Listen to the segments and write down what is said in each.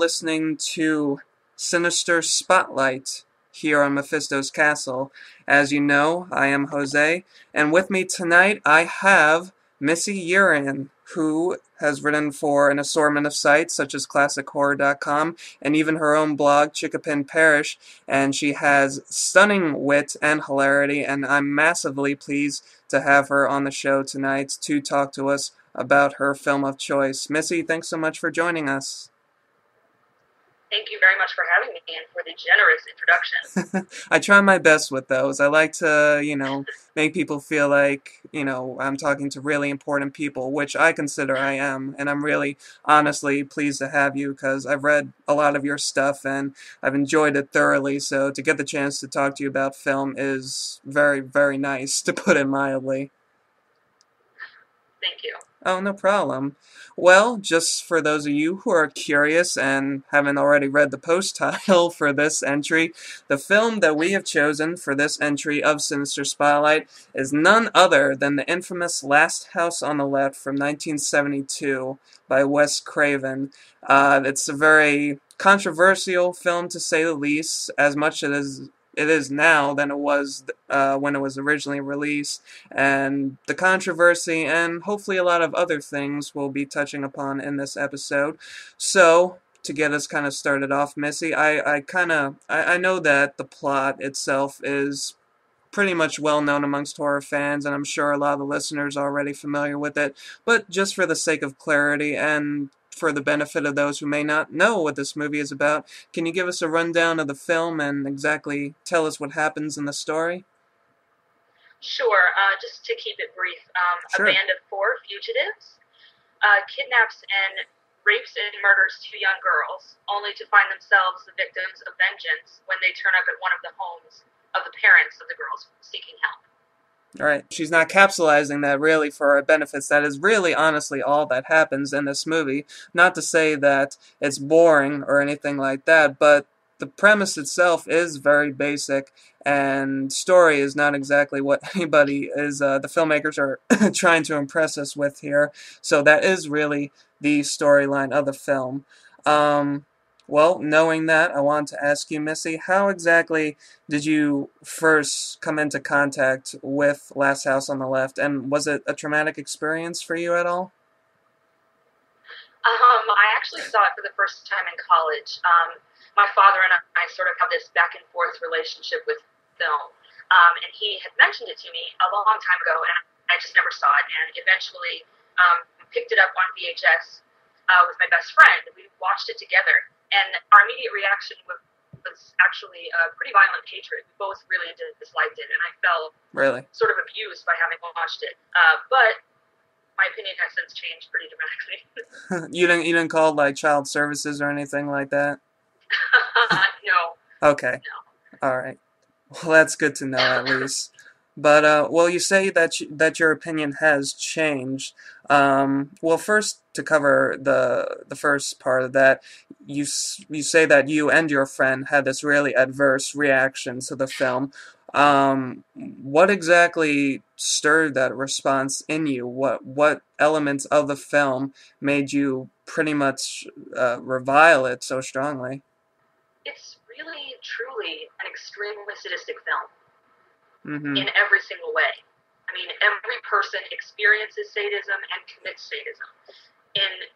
listening to Sinister Spotlight here on Mephisto's Castle. As you know, I am Jose, and with me tonight I have Missy Yearian, who has written for an assortment of sites such as ClassicHorror.com and even her own blog, Chickapin Parish, and she has stunning wit and hilarity, and I'm massively pleased to have her on the show tonight to talk to us about her film of choice. Missy, thanks so much for joining us. Thank you very much for having me and for the generous introduction. I try my best with those. I like to, make people feel like, I'm talking to really important people, which I consider I am. And I'm really, honestly pleased to have you because I've read a lot of your stuff and I've enjoyed it thoroughly. So to get the chance to talk to you about film is very, very nice, to put it mildly. Thank you. Oh, no problem. Well, just for those of you who are curious and haven't already read the post title for this entry, the film that we have chosen for this entry of Sinister Spotlight is none other than the infamous Last House on the Left from 1972 by Wes Craven. It's a very controversial film, to say the least, as much as it is now than it was when it was originally released, and the controversy and hopefully a lot of other things we'll be touching upon in this episode. So, to get us kind of started off, Missy, I know that the plot itself is pretty much well known amongst horror fans, and I'm sure a lot of the listeners are already familiar with it, but just for the sake of clarity and for the benefit of those who may not know what this movie is about, can you give us a rundown of the film and exactly tell us what happens in the story? Sure. Just to keep it brief, Sure. A band of 4 fugitives kidnaps and rapes and murders 2 young girls, only to find themselves the victims of vengeance when they turn up at one of the homes of the parents of the girls seeking help. Alright, she's not capsulizing that really for our benefits. That is really honestly all that happens in this movie. Not to say that it's boring or anything like that, but the premise itself is very basic, and story is not exactly what anybody is, the filmmakers are trying to impress us with here. So that is really the storyline of the film. Well, knowing that, I wanted to ask you, Missy, how exactly did you first come into contact with Last House on the Left, and was it a traumatic experience for you at all? I actually saw it for the first time in college. My father and I sort of have this back and forth relationship with film, and he had mentioned it to me a long time ago, and I just never saw it, and eventually picked it up on VHS with my best friend. We watched it together, and our immediate reaction was actually pretty violent hatred. We both really disliked it, and I felt Really? sort of abused by having watched it. But my opinion has since changed pretty dramatically. You didn't call like child services or anything like that? No. Okay. No. All right. Well, that's good to know at least. But well, you say that your opinion has changed. Well, first to cover the first part of that, you say that you and your friend had this really adverse reaction to the film. What exactly stirred that response in you? What elements of the film made you pretty much revile it so strongly? It's really, truly an extremely sadistic film Mm-hmm. in every single way. I mean, every person experiences sadism and commits sadism. And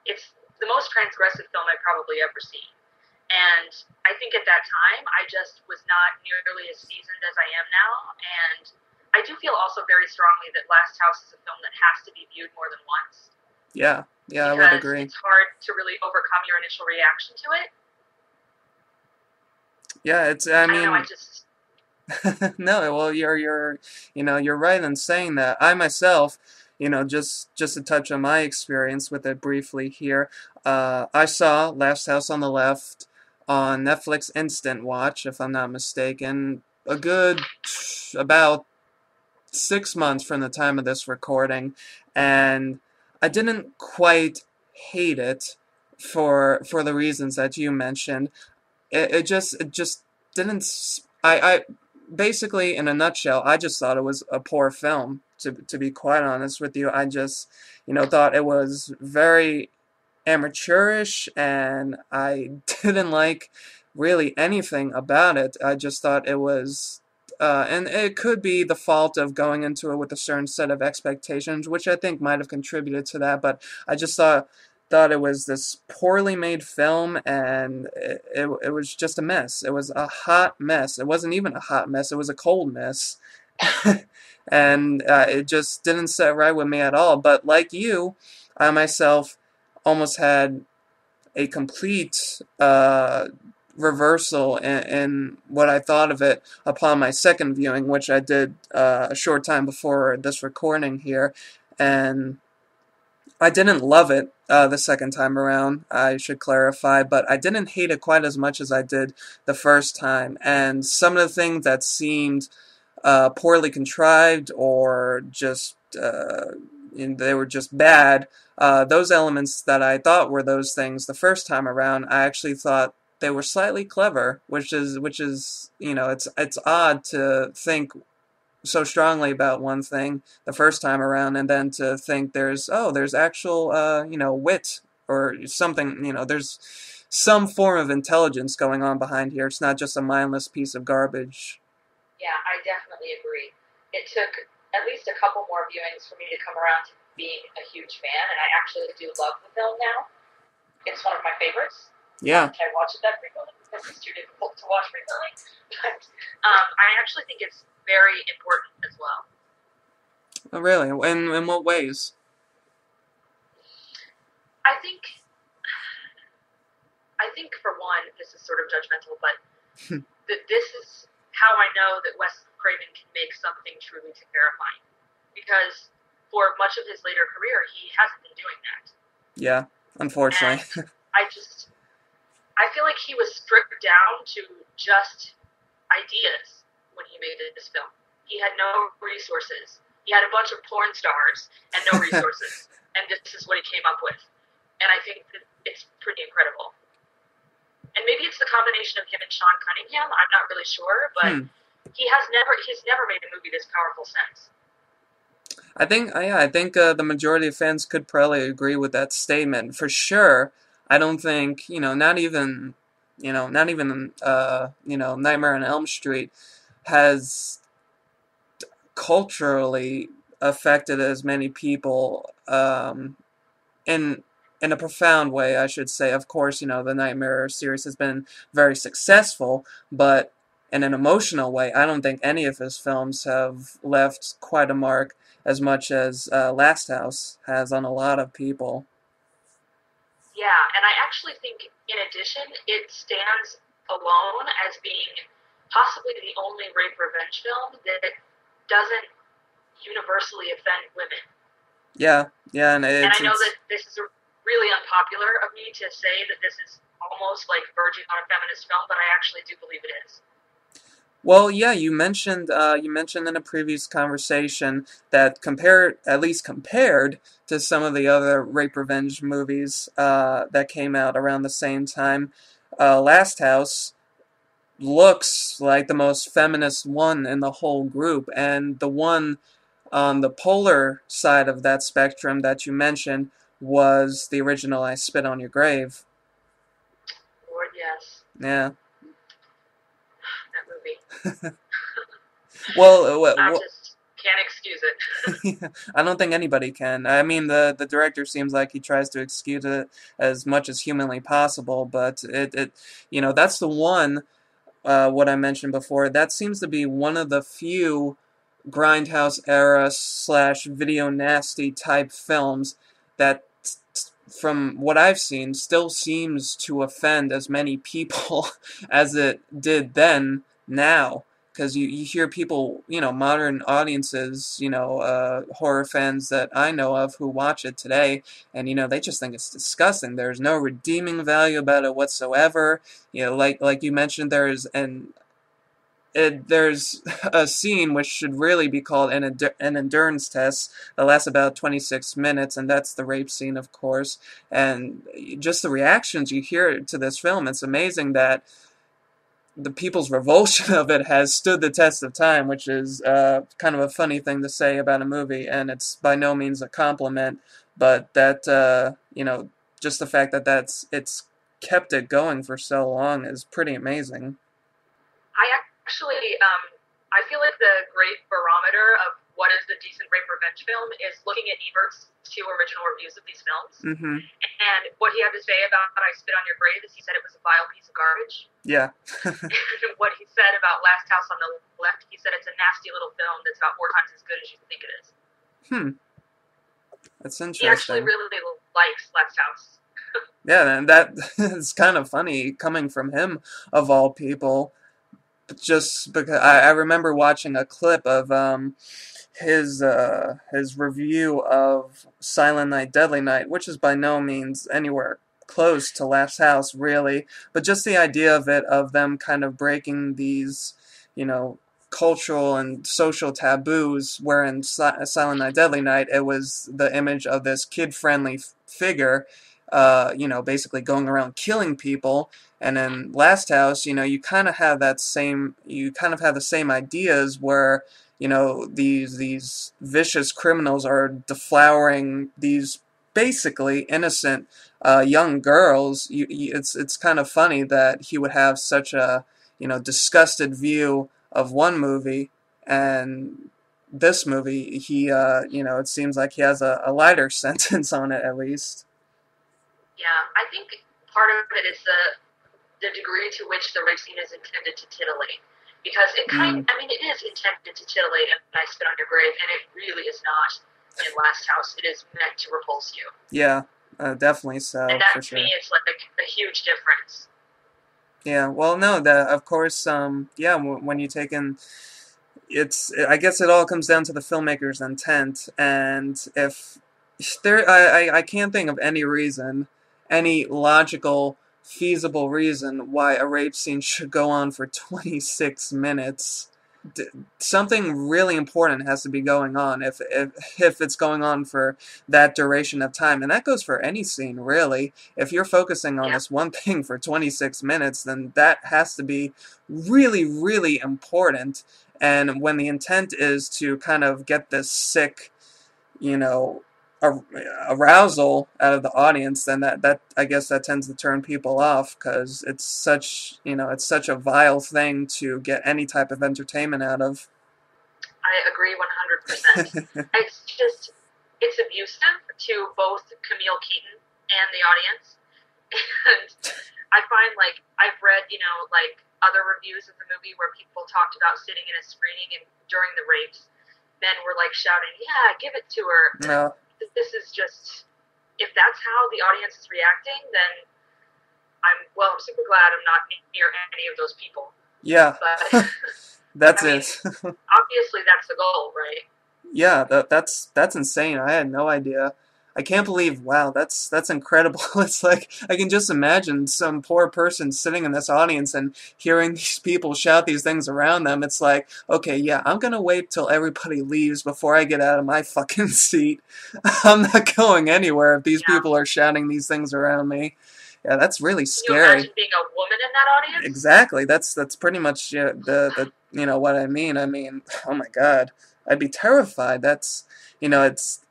it's the most transgressive film I've probably ever seen. And I think at that time, I just was not nearly as seasoned as I am now. And I do feel also very strongly that Last House is a film that has to be viewed more than once. Yeah, I would agree. Because it's hard to really overcome your initial reaction to it. Yeah, I don't know, I just... No, well, you're right in saying that. I myself, just to touch on my experience with it briefly here, I saw Last House on the Left on Netflix Instant Watch, if I'm not mistaken, a good about 6 months from the time of this recording, and I didn't quite hate it for the reasons that you mentioned. It just didn't. I basically, in a nutshell, I just thought it was a poor film. To be quite honest with you, I just, thought it was very amateurish, and I didn't like really anything about it. I just thought it was, and it could be the fault of going into it with a certain set of expectations, which I think might have contributed to that. But I just thought it was this poorly made film, and it was just a mess. It was a hot mess. It wasn't even a hot mess. It was a cold mess. And it just didn't sit right with me at all. But like you, I myself almost had a complete reversal in what I thought of it upon my second viewing, which I did a short time before this recording here. And I didn't love it the second time around, I should clarify, but I didn't hate it quite as much as I did the first time. And some of the things that seemed poorly contrived or just they were just bad. Those elements that I thought were those things the first time around, I actually thought they were slightly clever, which is it's odd to think so strongly about one thing the first time around, and then to think there's actual wit or something, there's some form of intelligence going on behind here. It's not just a mindless piece of garbage. Yeah, I definitely agree. It took at least a couple more viewings for me to come around to being a huge fan, and I actually do love the film now. It's one of my favorites. Yeah. I watch it that frequently because it's too difficult to watch frequently. But I actually think it's very important as well. Oh, really? In what ways? I think for one, this is sort of judgmental, but this is how I know that Wes Craven can make something truly terrifying. Because for much of his later career, he hasn't been doing that. Yeah, unfortunately. And I feel like he was stripped down to just ideas when he made this film. He had no resources. He had a bunch of porn stars and no resources. And this is what he came up with. And I think that it's pretty incredible. And maybe it's the combination of him and Sean Cunningham. I'm not really sure, but he's never made a movie this powerful since. I think the majority of fans could probably agree with that statement for sure. I don't think not even Nightmare on Elm Street has culturally affected as many people in a profound way, I should say. Of course, the Nightmare series has been very successful, but in an emotional way, I don't think any of his films have left quite a mark as much as Last House has on a lot of people. Yeah, and I actually think, in addition, it stands alone as being possibly the only rape revenge film that doesn't universally offend women. Yeah, and I know that this is really unpopular of me to say that this is almost like verging on a feminist film, but I actually do believe it is. Well, yeah, you mentioned in a previous conversation that at least compared to some of the other rape revenge movies that came out around the same time, Last House looks like the most feminist one in the whole group, and the one on the polar side of that spectrum that you mentioned was the original I Spit on Your Grave. Lord, yes. Yeah. That movie. Well, I just can't excuse it. I don't think anybody can. I mean, the director seems like he tries to excuse it as much as humanly possible, but that's the one, what I mentioned before, that seems to be one of the few Grindhouse era / video nasty type films that, from what I've seen, still seems to offend as many people as it did then now. Because you hear people, modern audiences, horror fans that I know of who watch it today, and, they just think it's disgusting. There's no redeeming value about it whatsoever. Like you mentioned, there's a scene which should really be called an endurance test that lasts about 26 minutes, and that's the rape scene, of course. And just the reactions you hear to this film, it's amazing that the people's revulsion of it has stood the test of time, which is kind of a funny thing to say about a movie, and it's by no means a compliment, but that, just the fact that it's kept it going for so long is pretty amazing. I actually, I feel like the great barometer of what is the decent rape revenge film is looking at Ebert's two original reviews of these films. Mm-hmm. And what he had to say about I Spit on Your Grave is he said it was a vile piece of garbage. Yeah. And what he said about Last House on the Left, he said it's a nasty little film that's about 4 times as good as you think it is. That's He actually interesting. really likes Last House. Yeah, and that is kind of funny coming from him of all people. Just because I remember watching a clip of his review of Silent Night, Deadly Night, which is by no means anywhere close to Last House, really. But just the idea of it, of them kind of breaking these, you know, cultural and social taboos, where in Silent Night, Deadly Night, it was the image of this kid-friendly figure, you know, basically going around killing people. And in Last House, you know, you kind of have that same, you kind of have the same ideas where, you know, these vicious criminals are deflowering these basically innocent young girls. It's kind of funny that he would have such a, you know, disgusted view of one movie, and this movie he you know, it seems like he has a lighter sentence on it, at least. Yeah, I think part of it is the degree to which the rape scene is intended to titillate. Because it I mean, it is intended to titillate and I Spit on Your Grave, and it really is not in Last House. It is meant to repulse you. Yeah, definitely And so, that, for to me, sure. is like a huge difference. Yeah, well, no, that of course, yeah, when you take in, it's, I guess it all comes down to the filmmaker's intent, and if there, I can't think of any reason, any logical, feasible reason why a rape scene should go on for 26 minutes. D- Something really important has to be going on if it's going on for that duration of time, and that goes for any scene, really. If you're focusing on Yeah. this one thing for 26 minutes, then that has to be really, really important. And when the intent is to kind of get this sick, you know, arousal out of the audience, then that I guess that tends to turn people off, because it's such, you know, it's such a vile thing to get any type of entertainment out of. I agree 100%. It's just, it's abusive to both Camille Keaton and the audience. And I find, like, I've read, you know, like, other reviews of the movie where people talked about sitting in a screening and during the rapes, men were, like, shouting, yeah, give it to her. No. This is just, if that's how the audience is reacting, then I'm super glad I'm not near any of those people. Yeah. But That's I mean, it. obviously that's the goal, right? Yeah, that's insane. I had no idea. I can't believe, wow, that's incredible. It's like I can just imagine some poor person sitting in this audience and hearing these people shout these things around them. It's like, okay, yeah, I'm gonna wait till everybody leaves before I get out of my fucking seat. I'm not going anywhere if these Yeah. people are shouting these things around me. Yeah, that's really Can you scary. imagine being a woman in that audience? Exactly. That's pretty much, yeah, the you know what I mean. I mean, oh my God, I'd be terrified. That's, you know, it's,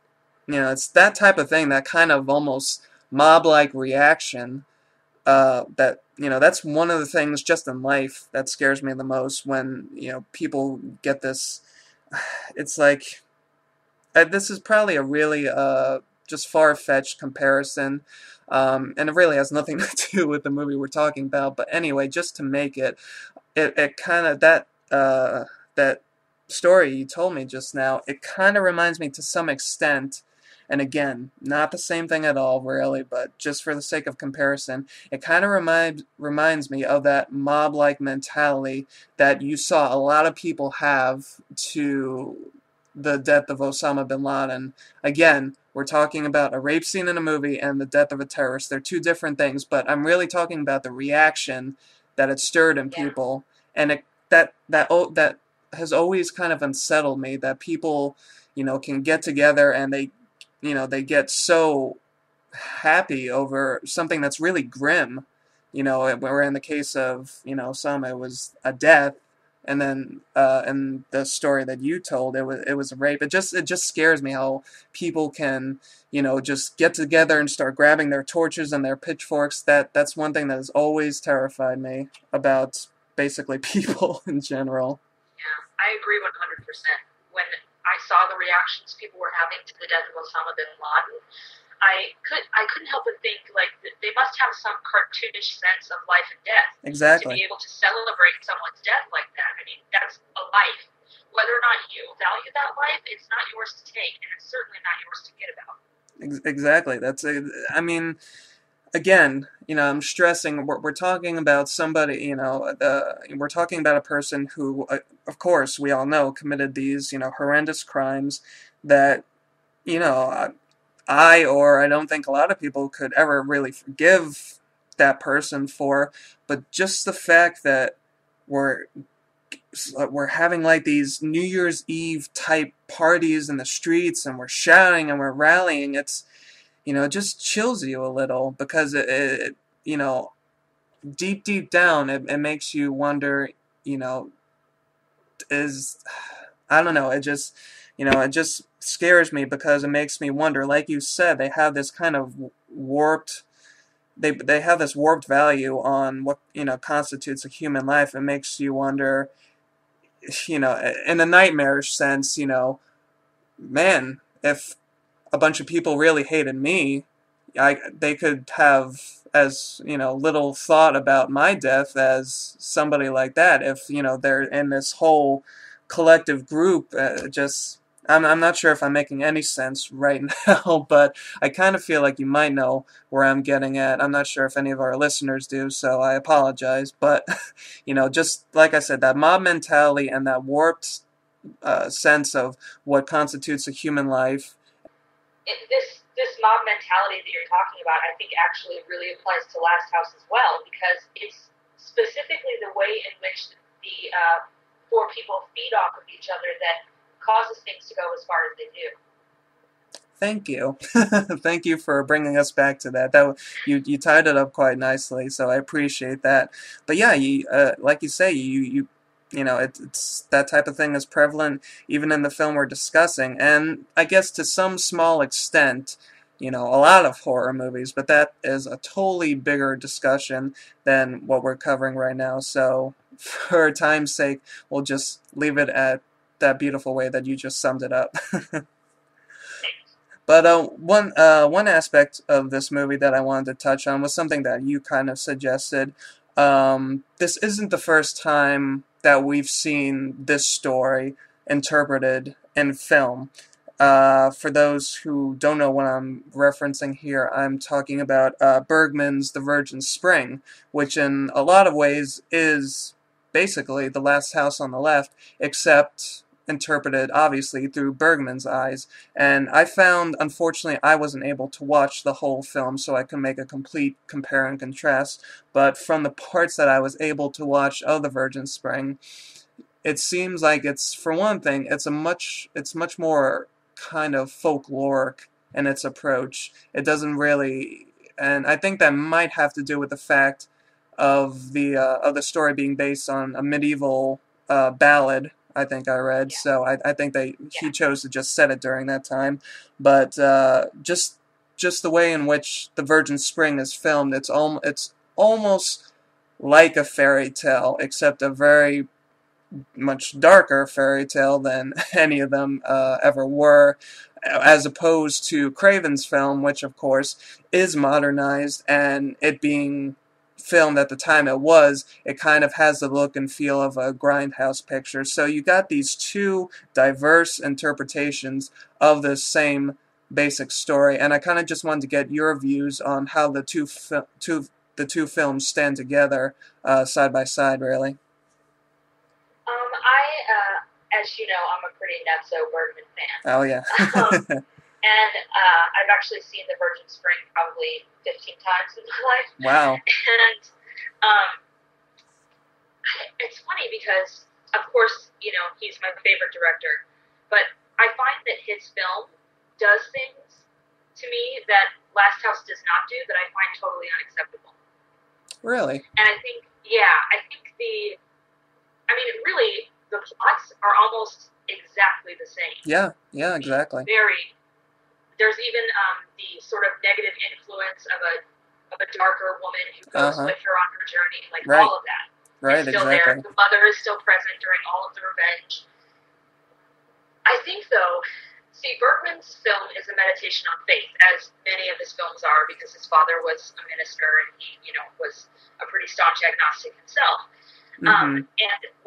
you know, it's that type of thing, that kind of almost mob-like reaction. That, you know, that's one of the things just in life that scares me the most, when, you know, people get this. It's like, this is probably a really just far-fetched comparison, and it really has nothing to do with the movie we're talking about. But anyway, just to make it kind of, that story you told me just now, it kind of reminds me to some extent, and again, not the same thing at all, really, but just for the sake of comparison, it kind of reminds me of that mob-like mentality that you saw a lot of people have to the death of Osama bin Laden. Again, we're talking about a rape scene in a movie and the death of a terrorist. They're two different things, but I'm really talking about the reaction that it stirred in Yeah. people, and that has always kind of unsettled me, that people, you know, can get together and they, you know, they get so happy over something that's really grim. You know, where in the case of, you know, Osama, it was a death, and then in the story that you told, it was a rape. It just scares me how people can, just get together and start grabbing their torches and their pitchforks. That's one thing that has always terrified me about basically people in general. Yeah, I agree 100%. When I saw the reactions people were having to the death of Osama bin Laden, I couldn't help but think like they must have some cartoonish sense of life and death to be Exactly. able to celebrate someone's death like that. I mean, that's a life. Whether or not you value that life, it's not yours to take, and it's certainly not yours to get about. Exactly. I mean, again, I'm stressing we're talking about somebody, we're talking about a person who, of course, we all know committed these, horrendous crimes that, you know, or I don't think a lot of people could ever really forgive that person for, but just the fact that we're we're having like these New Year's Eve type parties in the streets and we're shouting and we're rallying, it just chills you a little because deep, deep down, it makes you wonder, you know, is, I don't know, it just scares me because it makes me wonder, like you said, they have this kind of warped, they have this warped value on what, constitutes a human life. It makes you wonder, in a nightmarish sense, man, if a bunch of people really hated me, they could have as little thought about my death as somebody like that. If they're in this whole collective group, just I'm not sure if I'm making any sense right now, but I kind of feel like you might know where I'm getting at. I'm not sure if any of our listeners do, so I apologize. But just like I said, that mob mentality and that warped sense of what constitutes a human life. This mob mentality that you're talking about, I think actually really applies to Last House as well, because it's specifically the way in which the four people feed off of each other that causes things to go as far as they do. Thank you. Thank you for bringing us back to that. You tied it up quite nicely, so I appreciate that. But yeah, like you say, it's that type of thing is prevalent even in the film we're discussing, and I guess to some small extent, a lot of horror movies, but that is a totally bigger discussion than what we're covering right now. So for time's sake, we'll just leave it at that beautiful way that you just summed it up. But one aspect of this movie that I wanted to touch on was something that you kind of suggested. This isn't the first time that we've seen this story interpreted in film. For those who don't know what I'm referencing here, I'm talking about Bergman's The Virgin Spring, which in a lot of ways is basically The Last House on the Left, except interpreted obviously through Bergman's eyes. And I found, unfortunately, I wasn't able to watch the whole film so I can make a complete compare and contrast. But from the parts that I was able to watch of The Virgin Spring, it seems like for one thing, it's much more kind of folkloric in its approach. It doesn't really, and I think that might have to do with the fact of the story being based on a medieval ballad. I think I read, so I think he chose to just set it during that time, but just the way in which The Virgin Spring is filmed, it's almost like a fairy tale, except a very much darker fairy tale than any of them ever were, as opposed to Craven's film, which of course is modernized, and it being filmed at the time it kind of has the look and feel of a Grindhouse picture. So you got these two diverse interpretations of the same basic story, and I kind of just wanted to get your views on how the two films stand together side by side, really. As you know, I'm a pretty nutso Bergman fan. Oh yeah. And I've actually seen The Virgin Spring probably 15 times in my life. Wow. And um, it's funny because, of course, he's my favorite director, but I find that his film does things to me that Last House does not do that I find totally unacceptable. Really? And I think I mean, really, the plots are almost exactly the same. Yeah, yeah, exactly. There's even the sort of negative influence of a darker woman who goes with her on her journey, like right. all of that. Right, it's still exactly. there. The mother is still present during all of the revenge. I think, though, see, Bergman's film is a meditation on faith, as many of his films are, because his father was a minister and he, was a pretty staunch agnostic himself. And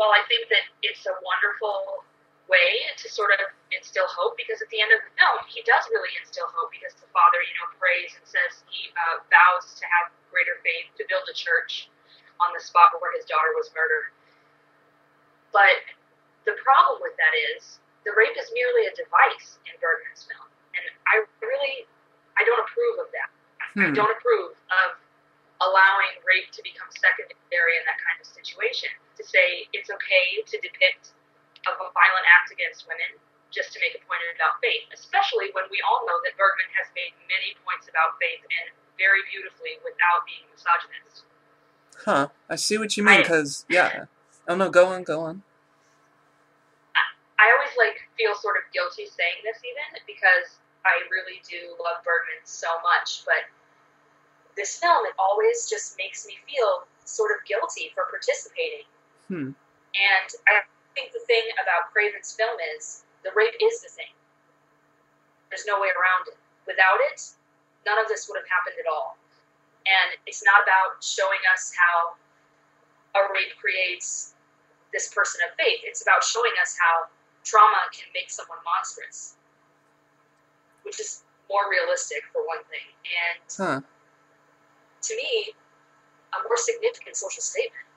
while I think that it's a wonderful way to sort of instill hope, because at the end of the film, he does really instill hope, because the father, prays and says he vows to have greater faith, to build a church on the spot where his daughter was murdered. But the problem with that is the rape is merely a device in Bergman's film, and I don't approve of that. I don't approve of allowing rape to become secondary in that kind of situation, to say it's okay to depict a violent act against women just to make a point about faith, especially when we all know that Bergman has made many points about faith, and very beautifully, without being misogynist. Huh, I see what you mean, because, yeah. Oh, no, go on. I always, feel sort of guilty saying this, even, because I really do love Bergman so much, but this film, it always just makes me feel sort of guilty for participating. And I think the thing about Craven's film is, the rape is the thing. There's no way around it. Without it, none of this would have happened at all. And it's not about showing us how a rape creates this person of faith. It's about showing us how trauma can make someone monstrous, which is more realistic, for one thing. And to me, a more significant social statement.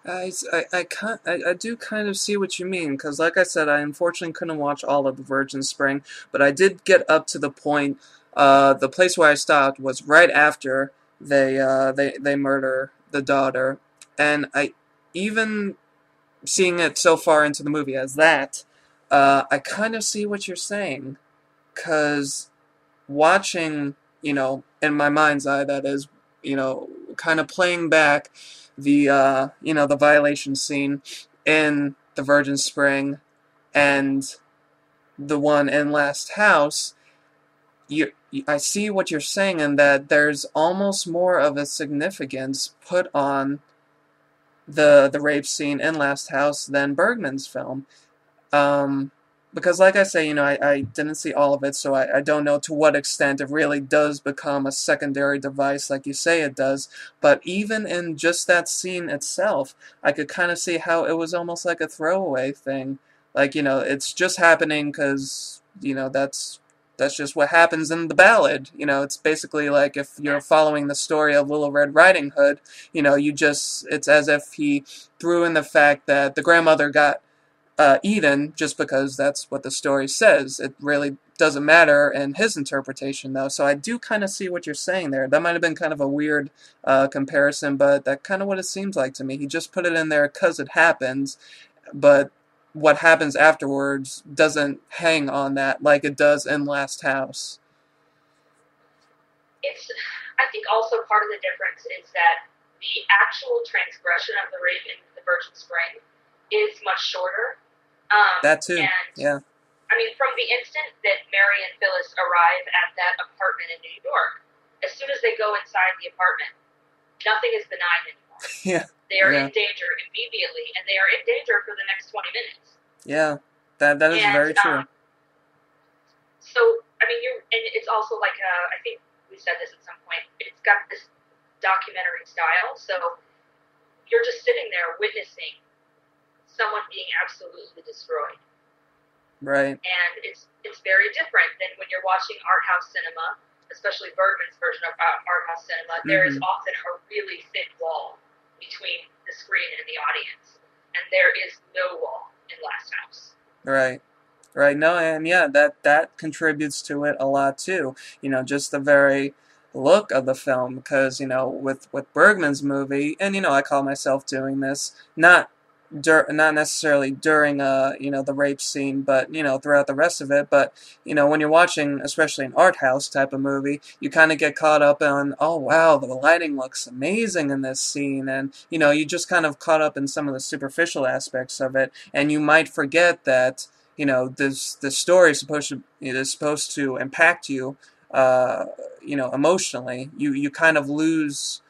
I do kind of see what you mean, because like I said, I unfortunately couldn't watch all of The Virgin Spring, but I did get up to the point, the place where I stopped was right after they murder the daughter, and even seeing it so far into the movie as that, I kind of see what you're saying, because watching, in my mind's eye, that is, kind of playing back the the violation scene in The Virgin Spring and the one in Last House, I see what you're saying, in that there's almost more of a significance put on the rape scene in Last House than Bergman's film. Because like I say, I didn't see all of it, so I don't know to what extent it really does become a secondary device like you say it does. But even in just that scene itself, I could kind of see how it was almost like a throwaway thing. Like, it's just happening because, that's just what happens in the ballad. It's basically like if you're following the story of Little Red Riding Hood, it's as if he threw in the fact that the grandmother got eaten just because that's what the story says. It really doesn't matter in his interpretation, though. So I do kind of see what you're saying there. That might have been kind of a weird comparison, but that's kind of what it seems like to me. He just put it in there because it happens, but what happens afterwards doesn't hang on that like it does in Last House. I think also part of the difference is that the actual transgression of the rape in The Virgin Spring is much shorter. That too, yeah. I mean, from the instant that Mary and Phyllis arrive at that apartment in New York, as soon as they go inside the apartment, nothing is benign anymore. Yeah. They are in danger immediately, and they are in danger for the next 20 minutes. Yeah, that is very true. So, I mean, and it's also like, I think we said this at some point, it's got this documentary style, so you're just sitting there witnessing someone being absolutely destroyed. Right. And it's very different than when you're watching art house cinema, especially Bergman's version of art house cinema. There is often a really thick wall between the screen and the audience, and there is no wall in Last House. Right. No, and yeah, that contributes to it a lot too. Just the very look of the film, because with Bergman's movie, and I call myself doing this, not not necessarily during the rape scene, but throughout the rest of it. But when you're watching, especially an art house type of movie, you kind of get caught up on, oh wow, the lighting looks amazing in this scene, and you just kind of caught up in some of the superficial aspects of it, and you might forget that this story is supposed to impact you, uh, emotionally. You kind of lose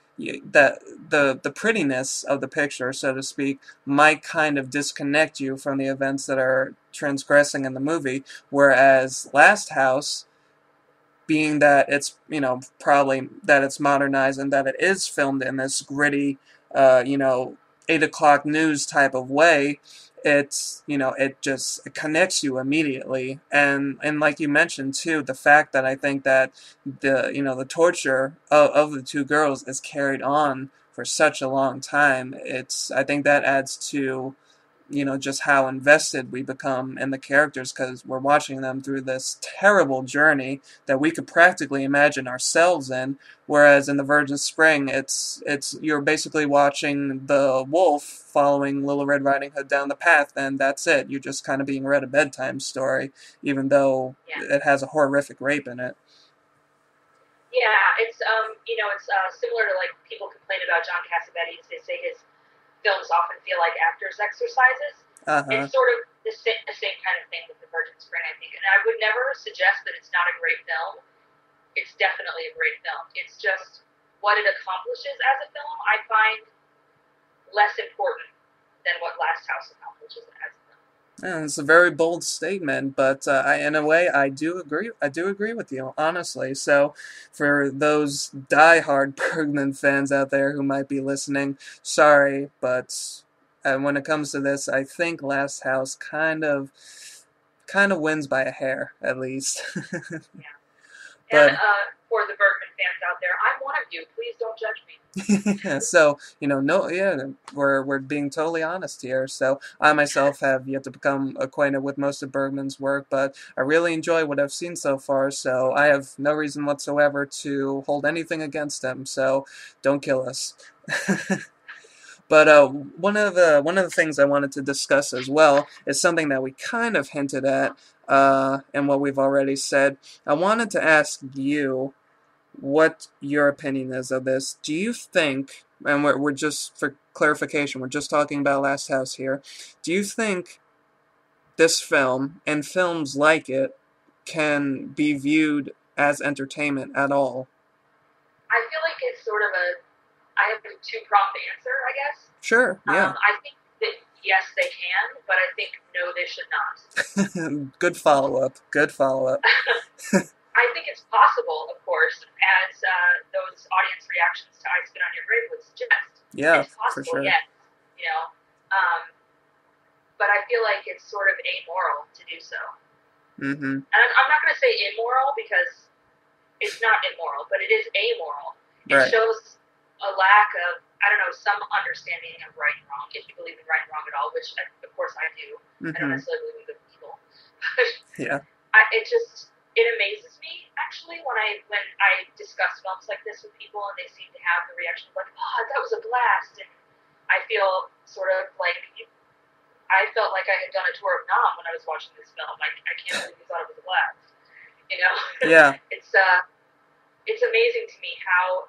that the prettiness of the picture, so to speak, might kind of disconnect you from the events that are transgressing in the movie. Whereas Last House, being that it's probably that it's modernized and that it is filmed in this gritty, uh, you know, 8 o'clock news type of way, it connects you immediately. And like you mentioned too, the fact that I think that the torture of the two girls is carried on for such a long time. I think that adds to just how invested we become in the characters, because we're watching them through this terrible journey that we could practically imagine ourselves in. Whereas in the Virgin Spring, it's you're basically watching the wolf following Little Red Riding Hood down the path, and that's it. You're just kind of being read a bedtime story, even though Yeah. it has a horrific rape in it. Yeah, it's similar to like people complain about John Cassavetes. They say his films often feel like actors' exercises. Uh-huh. It's sort of the same kind of thing with The Virgin Spring, I think. And I would never suggest that it's not a great film. It's definitely a great film. It's just what it accomplishes as a film, I find less important than what Last House accomplishes as a film. Yeah, it's a very bold statement, but in a way, I do agree. I do agree with you, honestly. So, for those die-hard Bergman fans out there who might be listening, sorry, but when it comes to this, I think Last House kind of wins by a hair, at least. Yeah. And But for the Bergman fans out there, I'm one of you. Please don't judge me. so no, yeah, we're being totally honest here. So I myself have yet to become acquainted with most of Bergman's work, but I really enjoy what I've seen so far. So I have no reason whatsoever to hold anything against him. So don't kill us. But one of the things I wanted to discuss as well is something that we kind of hinted at, and what we've already said. I wanted to ask you what your opinion is of this. Do you think, and we're just, for clarification, we're just talking about Last House here, do you think this film and films like it can be viewed as entertainment at all? I feel like it's sort of I have a two-pronged answer, I guess. Sure, yeah. I think that yes, they can, but I think no, they should not. Good follow-up. Good follow-up. I think it's possible, of course, as those audience reactions to I Spit on Your Grave would suggest. Yeah, It's possible, for sure. yes. You know, but I feel like it's sort of amoral to do so. Mm-hmm. And I'm not going to say immoral because it's not immoral, but it is amoral. It Right. shows a lack of, I don't know, some understanding of right and wrong, if you believe in right and wrong at all, which of course I do. I don't Mm-hmm. necessarily believe in evil. Yeah. It amazes me actually when I discuss films like this with people and they seem to have the reaction of like, oh, that was a blast, and I feel sort of like I felt like I had done a tour of Nam when I was watching this film. Like, I can't believe you thought it was a blast. You know? Yeah. It's amazing to me how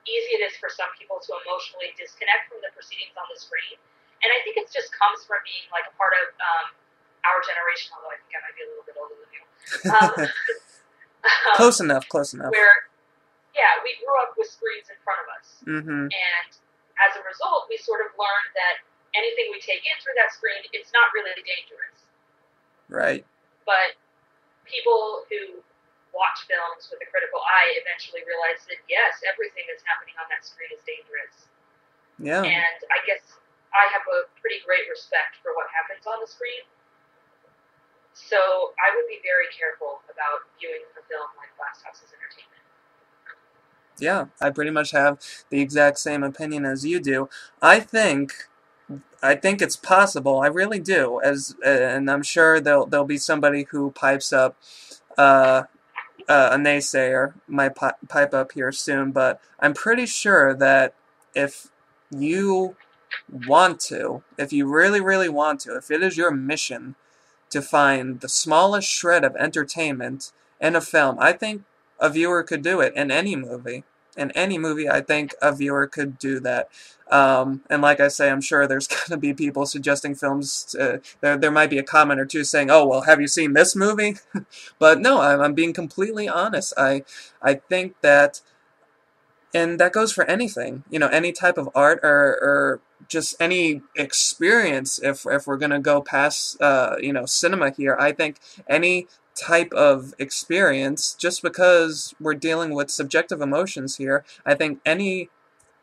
easy it is for some people to emotionally disconnect from the proceedings on the screen. And I think it just comes from being like a part of our generation, although I think I might be a little bit older than you. Close enough. Close enough. Where, yeah, we grew up with screens in front of us. Mm-hmm. And as a result, we sort of learned that anything we take in through that screen, it's not really dangerous. Right. But people who watch films with a critical eye eventually realize that, yes, everything that's happening on that screen is dangerous. Yeah. And I guess I have a pretty great respect for what happens on the screen. So I would be very careful about viewing a film like Last House as entertainment. Yeah, I pretty much have the exact same opinion as you do. I think it's possible. I really do. And I'm sure there'll be somebody who pipes up, a naysayer might pipe up here soon. But I'm pretty sure that if you want to, if you really, really want to, if it is your mission to find the smallest shred of entertainment in a film, I think a viewer could do it in any movie. In any movie, I think a viewer could do that. And like I say, I'm sure there's going to be people suggesting films. There might be a comment or two saying, "Oh, well, have you seen this movie?" But no, I'm being completely honest. I think that, and that goes for anything, any type of art, or just any experience. If we're gonna go past cinema here, I think any type of experience, just because we're dealing with subjective emotions here, I think any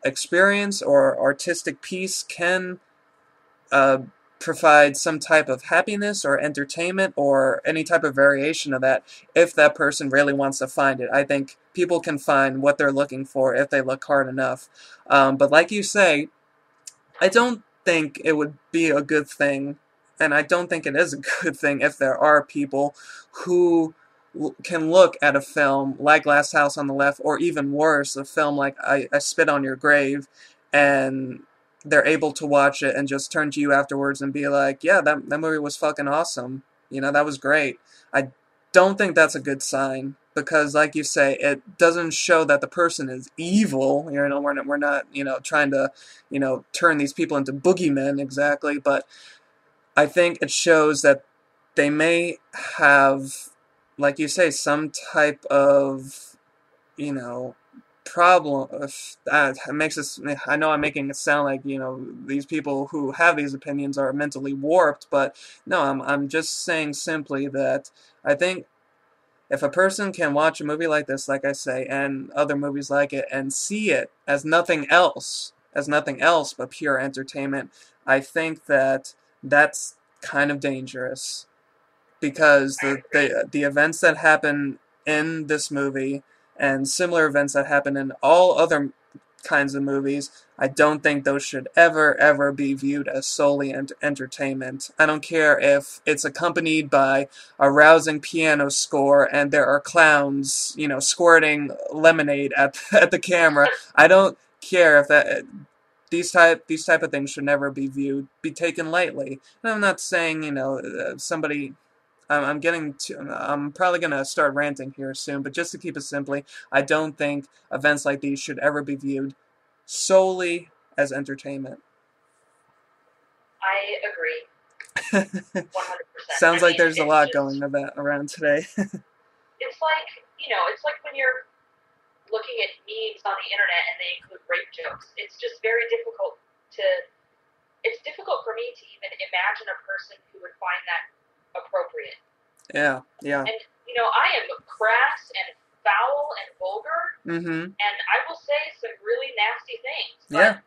experience or artistic piece can uh, provide some type of happiness or entertainment or any type of variation of that, if that person really wants to find it. I think people can find what they're looking for if they look hard enough. But like you say, I don't think it would be a good thing, and I don't think it is a good thing, if there are people who can look at a film like Last House on the Left, or even worse, a film like I Spit on Your Grave, and they're able to watch it and just turn to you afterwards and be like, yeah, that movie was fucking awesome. That was great. I don't think that's a good sign, because, like you say, it doesn't show that the person is evil. We're not trying to turn these people into boogeymen exactly, but I think it shows that they may have, like you say, some type of, you know, problem. It makes us. I know I'm making it sound like these people who have these opinions are mentally warped, but no, I'm just saying simply that I think if a person can watch a movie like this, like I say, and other movies like it, and see it as nothing else but pure entertainment, I think that that's kind of dangerous, because the events that happen in this movie and similar events that happen in all other kinds of movies, I don't think those should ever be viewed as solely entertainment. I don't care if it's accompanied by a rousing piano score and there are clowns, squirting lemonade at the camera. I don't care if that these type of things should never be taken lightly. And I'm not saying somebody. I'm probably gonna start ranting here soon, but just to keep it simply, I don't think events like these should ever be viewed solely as entertainment. I agree 100%. Sounds I like mean, there's a it's lot just, going around today. it's like when you're looking at memes on the internet and they include rape jokes. It's just very difficult to. It's difficult for me to even imagine a person who would find that appropriate. Yeah, yeah. And I am crass and foul and vulgar, Mm-hmm. and I will say some really nasty things. Yeah.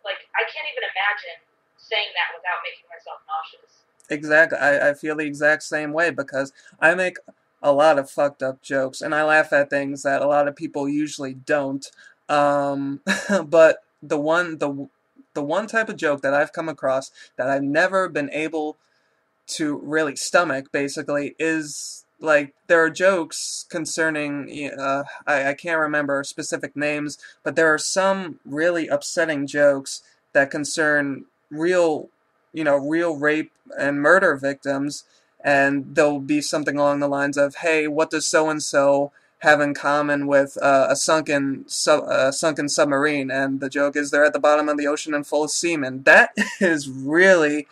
But I can't even imagine saying that without making myself nauseous. Exactly. I feel the exact same way, because I make a lot of fucked up jokes and I laugh at things that a lot of people usually don't. Um, but the one type of joke that I've come across that I've never been able to really stomach, basically, is like, there are jokes concerning, I can't remember specific names, but there are some really upsetting jokes that concern real rape and murder victims, and there'll be something along the lines of, hey, what does so and so have in common with a sunken submarine? And the joke is, they're at the bottom of the ocean and full of semen. That is really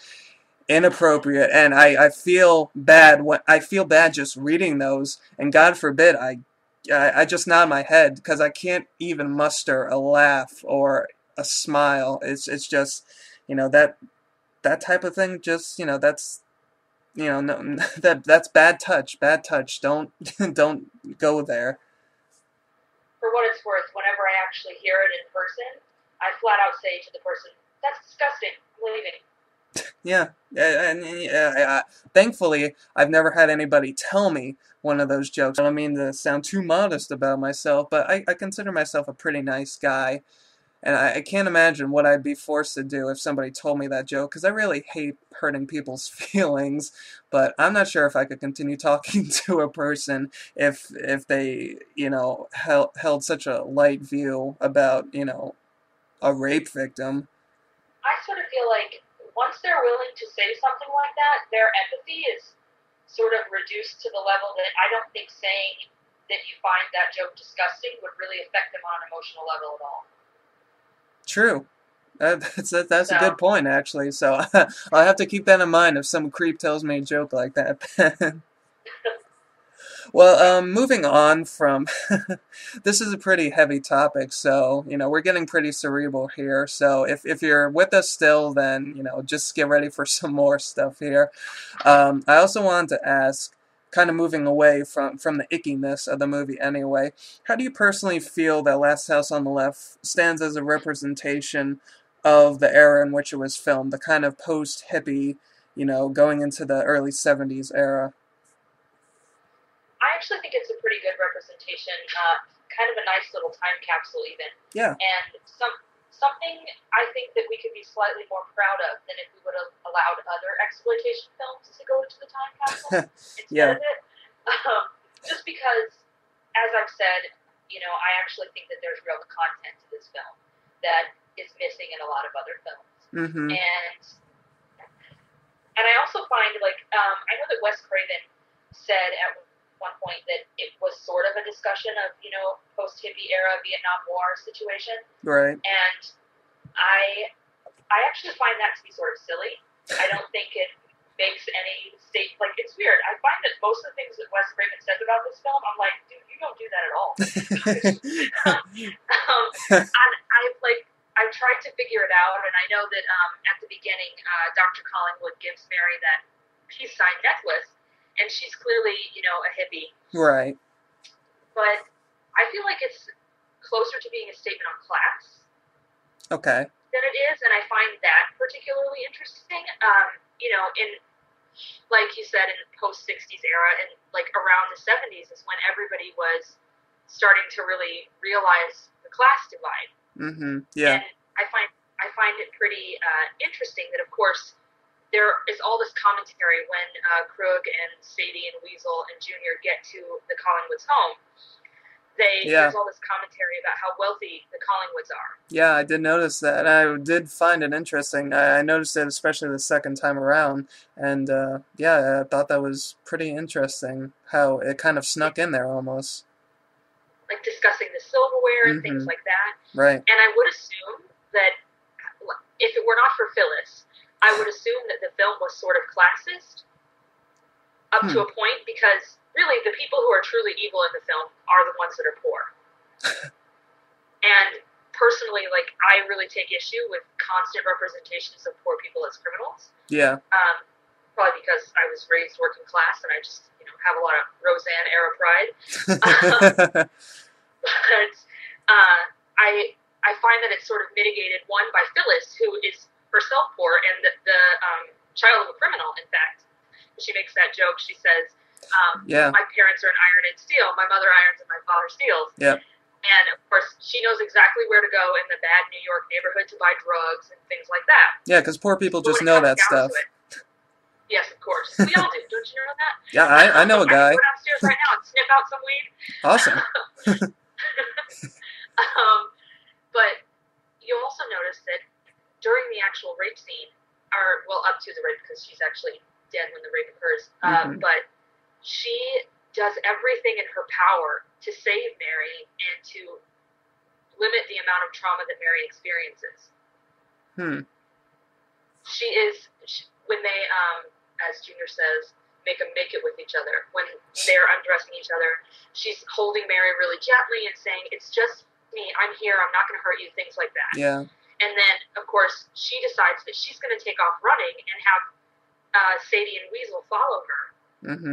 inappropriate, and I feel bad just reading those, and God forbid I just nod my head, because I can't even muster a laugh or a smile. It's just that type of thing. Just that's no, that's bad touch. Don't don't go there. For what it's worth, whenever I actually hear it in person, I flat out say to the person, "That's disgusting. I'm leaving." Yeah, and thankfully, I've never had anybody tell me one of those jokes. I don't mean to sound too modest about myself, but I consider myself a pretty nice guy, and I can't imagine what I'd be forced to do if somebody told me that joke, because I really hate hurting people's feelings, but I'm not sure if I could continue talking to a person if they, held such a light view about, a rape victim. I sort of feel like once they're willing to say something like that, their empathy is sort of reduced to the level that I don't think saying that you find that joke disgusting would really affect them on an emotional level at all. True. That's a good So, point, actually. So I'll have to keep that in mind if some creep tells me a joke like that. Well, moving on from this is a pretty heavy topic, so we're getting pretty cerebral here. So if you're with us still, then just get ready for some more stuff here. I also wanted to ask, kind of moving away from the ickiness of the movie anyway, how do you personally feel that Last House on the Left stands as a representation of the era in which it was filmed, the kind of post-hippie, going into the early 70s era? I actually think it's a pretty good representation, kind of a nice little time capsule even, Yeah. and something I think that we could be slightly more proud of than if we would have allowed other exploitation films to go into the time capsule instead Yeah. of it. Just because, as I've said, I actually think that there's real content to this film that is missing in a lot of other films, Mm-hmm. and I also find I know that Wes Craven said at one point that it was sort of a discussion of post hippie era Vietnam War situation, Right. and I actually find that to be sort of silly. I don't think it makes any state it's weird. I find that most of the things that Wes Craven says about this film, I'm like, dude, you don't do that at all. And I've tried to figure it out, and I know that at the beginning, Dr. Collingwood gives Mary that peace sign necklace, and she's clearly a hippie. Right. But I feel like it's closer to being a statement on class. Okay. Than it is, and I find that particularly interesting. In like you said, in the post '60s era, and around the '70s is when everybody was starting to really realize the class divide. Mm-hmm. Yeah. And I find it pretty interesting that, of course, there is all this commentary when Krug and Sadie and Weasel and Junior get to the Collingwoods' home. There's all this commentary about how wealthy the Collingwoods are. Yeah, I did notice that, and I did find it interesting. I noticed it especially the second time around, and yeah, I thought that was pretty interesting how it kind of snuck in there almost. Like discussing the silverware and Mm-hmm. things like that. Right. And I would assume that if it were not for Phyllis, I would assume that the film was sort of classist up to a point, because really the people who are truly evil in the film are the ones that are poor. And personally, I really take issue with constant representations of poor people as criminals. Yeah. Probably because I was raised working class and I just have a lot of Roseanne era pride. But I find that it's sort of mitigated, one, by Phyllis, who is herself poor and the child of a criminal, in fact. She makes that joke. She says, Yeah. my parents are in iron and steel. My mother irons and my father steals. Yeah. And, of course, she knows exactly where to go in the bad New York neighborhood to buy drugs and things like that. Yeah, because poor people But just when it know comes that down stuff. to it, yes, of course. We all do. Don't you know that? Yeah, I know a guy. I can go downstairs right now and sniff out some weed. Awesome. But you'll also notice that during the actual rape scene, or, well, up to the rape, because she's actually dead when the rape occurs, but she does everything in her power to save Mary and to limit the amount of trauma that Mary experiences. When they, as Junior says, make it with each other, when they're undressing each other, she's holding Mary really gently and saying, it's just me, I'm here, I'm not going to hurt you, things like that. Yeah. And then, of course, she decides that she's going to take off running and have Sadie and Weasel follow her,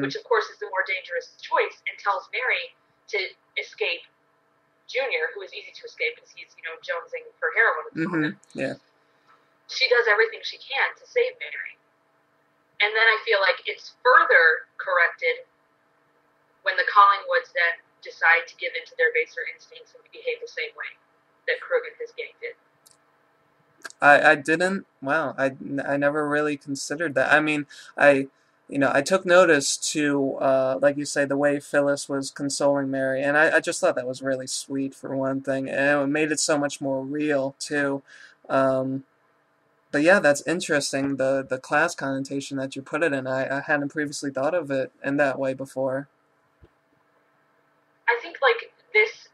which, of course, is the more dangerous choice, and tells Mary to escape Junior, who is easy to escape because he's, jonesing for heroin at the moment. Yeah. She does everything she can to save Mary. And then I feel like it's further corrected when the Collingwoods then decide to give in to their baser instincts and behave the same way that Krug and his gang did. I didn't. Wow, I never really considered that. I mean, I took notice to, like you say, the way Phyllis was consoling Mary, and I just thought that was really sweet for one thing, and it made it so much more real too. But yeah, that's interesting, the class connotation that you put it in. I hadn't previously thought of it in that way before. I think like these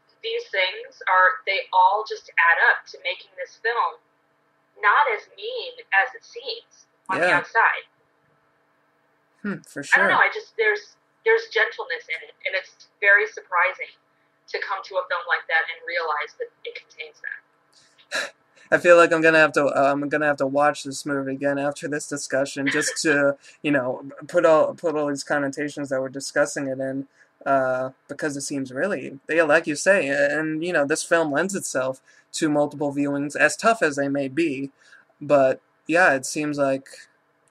things are they all just add up to making this film not as mean as it seems on the Yeah, outside. for I don't know. sure. I just there's gentleness in it, and it's very surprising to come to a film like that and realize that it contains that. I feel like I'm gonna have to watch this movie again after this discussion just to put all these connotations that we're discussing it in, because it seems really, yeah, like you say, and this film lends itself to multiple viewings, as tough as they may be. But yeah, it seems like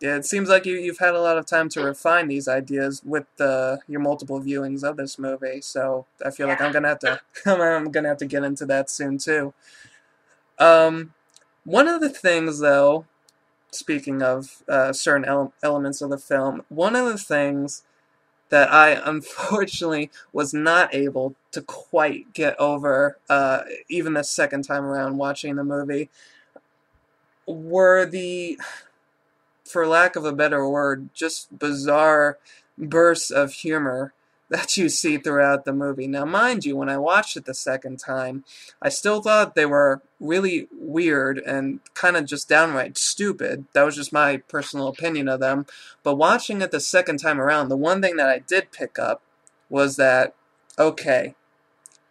you've had a lot of time to refine these ideas with your multiple viewings of this movie. So I feel like Yeah. I'm gonna have to I'm gonna have to get into that soon too. Um, One of the things, though, speaking of certain elements of the film, one of the things that I unfortunately was not able to quite get over, even the second time around watching the movie, were for lack of a better word, just bizarre bursts of humor that you see throughout the movie. Now, mind you, when I watched it the second time, I still thought they were really weird and kind of just downright stupid. That was just my personal opinion of them. But watching it the second time around, the one thing that I did pick up was that, okay,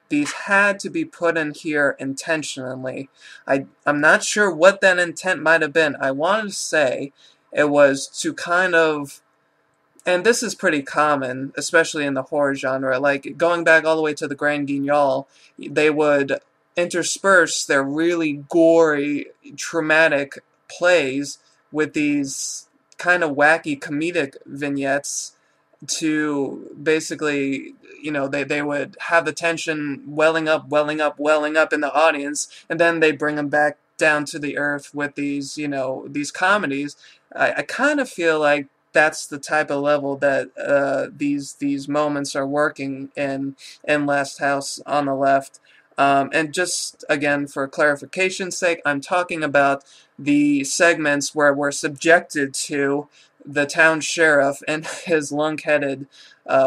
these had to be put in here intentionally. I'm not sure what that intent might have been. I wanted to say it was to kind of, and this is pretty common, especially in the horror genre, like going back all the way to the Grand Guignol, they would intersperse their really gory, traumatic plays with these kind of wacky comedic vignettes to basically, they would have the tension welling up, welling up, welling up in the audience, and then they bring them back down to the earth with these, these comedies. I kind of feel like that's the type of level that these moments are working in Last House on the Left. And just again, for clarification's sake, I'm talking about the segments where we're subjected to the town sheriff and his lunk-headed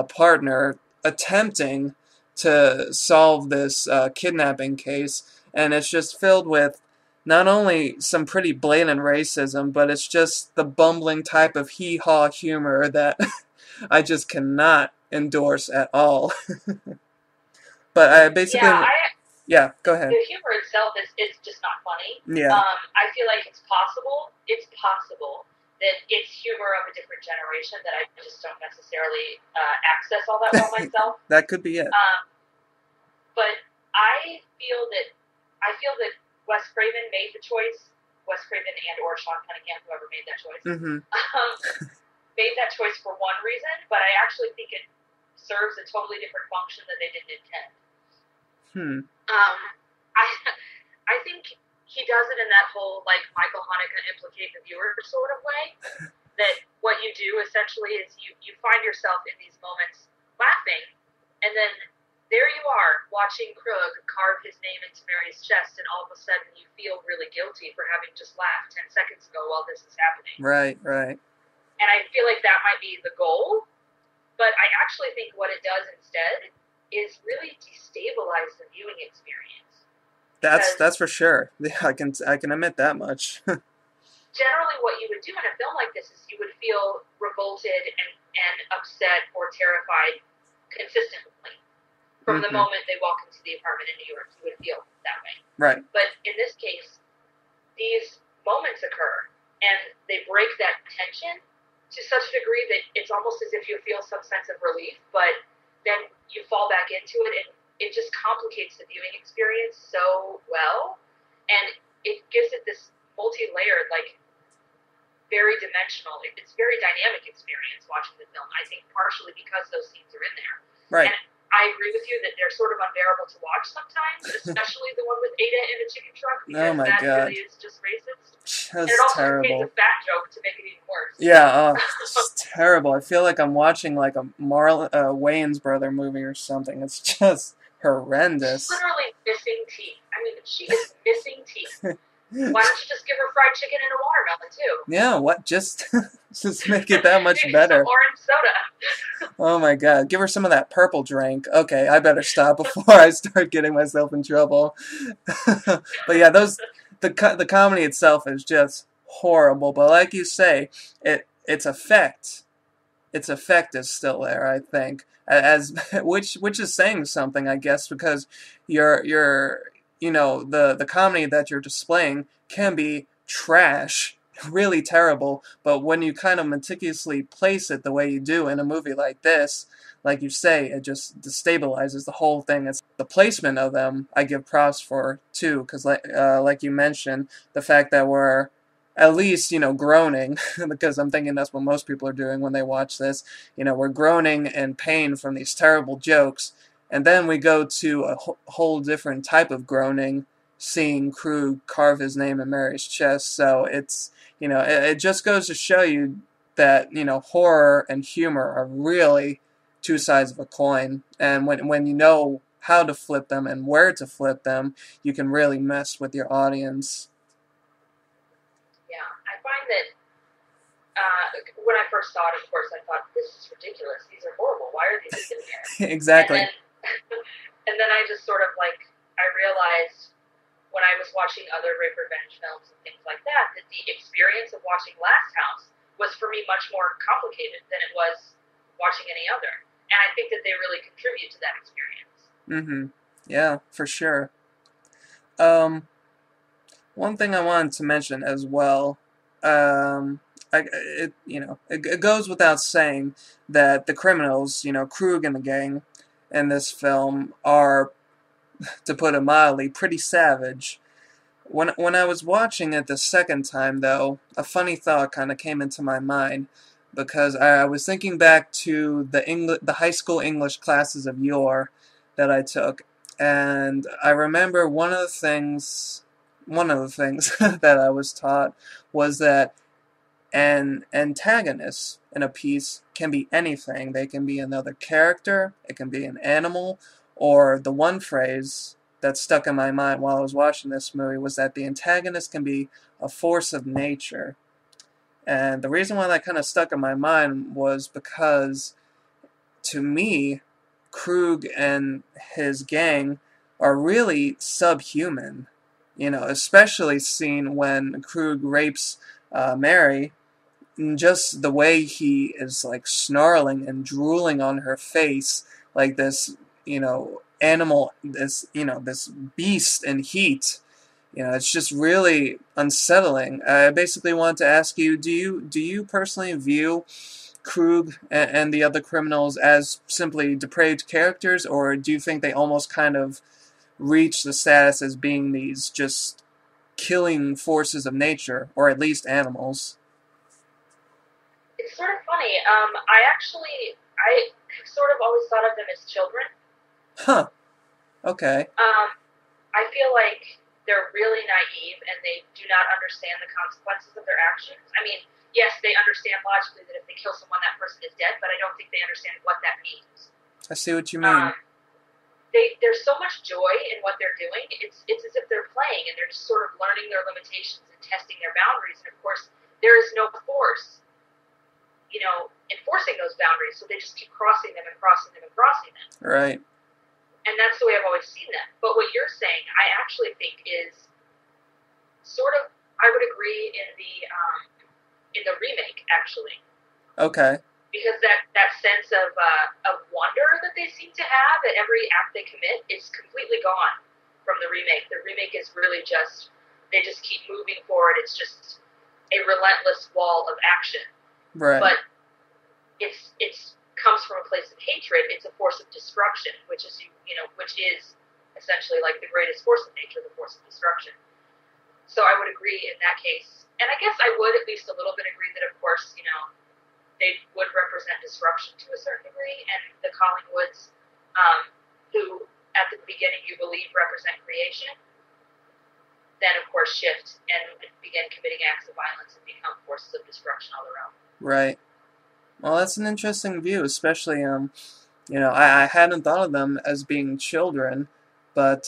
partner attempting to solve this kidnapping case, and it's just filled with not only some pretty blatant racism, but it's just the bumbling type of hee-haw humor that I just cannot endorse at all. But I Yeah, basically, yeah, go ahead. the humor itself is just not funny. Yeah, I feel like it's possible. It's possible that it's humor of a different generation that I just don't necessarily access all that well myself. that could be it. But I feel that Wes Craven made the choice. Wes Craven and or Sean Cunningham, whoever made that choice, Mm-hmm. made that choice for one reason. But I actually think it serves a totally different function that they didn't intend. I I think he does it in that whole like Michael Haneke implicate the viewer sort of way. That what you do essentially is you find yourself in these moments laughing, and then there you are watching Krug carve his name into Mary's chest, and all of a sudden you feel really guilty for having just laughed 10 seconds ago while this is happening. Right, right. And I feel like that might be the goal, but I actually think what it does instead is really destabilize the viewing experience. That's for sure. Yeah, I can admit that much. Generally what you would do in a film like this is you would feel revolted and upset or terrified consistently. From the moment they walk into the apartment in New York, you would feel that way. Right. But in this case, these moments occur, and they break that tension to such a degree that it's almost as if you feel some sense of relief, but then you fall back into it, and it just complicates the viewing experience so well, and it gives it this multi-layered, like, very dimensional, it's very dynamic experience watching the film, I think partially because those scenes are in there. Right. And I agree with you that they're sort of unbearable to watch sometimes, especially the one with Ada in the chicken truck, because Oh my that God. really is just racist. That's And it also terrible. contains a fat joke to make it even worse. Yeah, it's terrible. I feel like I'm watching like a Wayans brother movie or something. It's just horrendous. She's literally missing teeth. I mean, she is missing teeth. Why don't you just give her fried chicken and a watermelon too? Yeah, what? Just just make it that much Maybe some better. orange soda. Oh my God, give her some of that purple drink. Okay, I better stop before I start getting myself in trouble. But yeah, the comedy itself is just horrible. But like you say, its effect is still there. I think as which is saying something, I guess, because you're the comedy that you're displaying can be trash, really terrible, but when you kind of meticulously place it the way you do in a movie like this, like you say, it just destabilizes the whole thing. It's the placement of them I give props for too, because like you mentioned, the fact that we're at least, groaning, because I'm thinking that's what most people are doing when they watch this. We're groaning in pain from these terrible jokes, and then we go to a whole different type of groaning, seeing Krug carve his name in Mary's chest. So it's, it just goes to show you that, horror and humor are really two sides of a coin, and when you know how to flip them and where to flip them, you can really mess with your audience. Yeah, I find that when I first saw it, of course, I thought, this is ridiculous. These are horrible. Why are these in here? And Exactly. then, and then I just sort of I realized when I was watching other rape revenge films and things like that, that the experience of watching Last House was for me much more complicated than it was watching any other. And I think that they really contribute to that experience. Mm-hmm. Yeah, for sure. Um, One thing I wanted to mention as well, it goes without saying that the criminals, Krug and the gang in this film are, to put it mildly, pretty savage. When I was watching it the second time, though, a funny thought kind of came into my mind because I was thinking back to the high school English classes of yore that I took, and I remember one of the things that I was taught was that an antagonist in a piece can be anything. They can be another character, it can be an animal, or the one phrase that stuck in my mind while I was watching this movie was that the antagonist can be a force of nature. And the reason why that kind of stuck in my mind was because, to me, Krug and his gang are really subhuman. Especially seen when Krug rapes Mary, and just the way he is like snarling and drooling on her face, like this, animal, this beast in heat. It's just really unsettling. I basically wanted to ask you, do you personally view Krug and the other criminals as simply depraved characters, or do you think they almost kind of reach the status as being these just killing forces of nature, or at least animals? It's sort of funny. I sort of always thought of them as children. Huh. Okay. I feel like they're really naive and they do not understand the consequences of their actions. I mean, yes, they understand logically that if they kill someone, that person is dead, but I don't think they understand what that means. I see what you mean. There's so much joy in what they're doing. It's as if they're playing and they're just sort of learning their limitations and testing their boundaries. And of course, there is no force, enforcing those boundaries. So they just keep crossing them and crossing them and crossing them. Right. And that's the way I've always seen them. But what you're saying, I actually think is sort of, I would agree in the remake actually, Okay. because that sense of wonder that they seem to have at every act they commit is completely gone from the remake. The remake is really just, they just keep moving forward. It's just a relentless wall of action. Right. But it's comes from a place of hatred. It's a force of destruction, which is essentially like the greatest force of nature, the force of destruction. So I would agree in that case, and I guess I would at least a little bit agree that, of course, they would represent disruption to a certain degree, and the Collingwoods, who at the beginning you believe represent creation, then of course shift and begin committing acts of violence and become forces of destruction all around. Right. Well, that's an interesting view, especially I hadn't thought of them as being children, but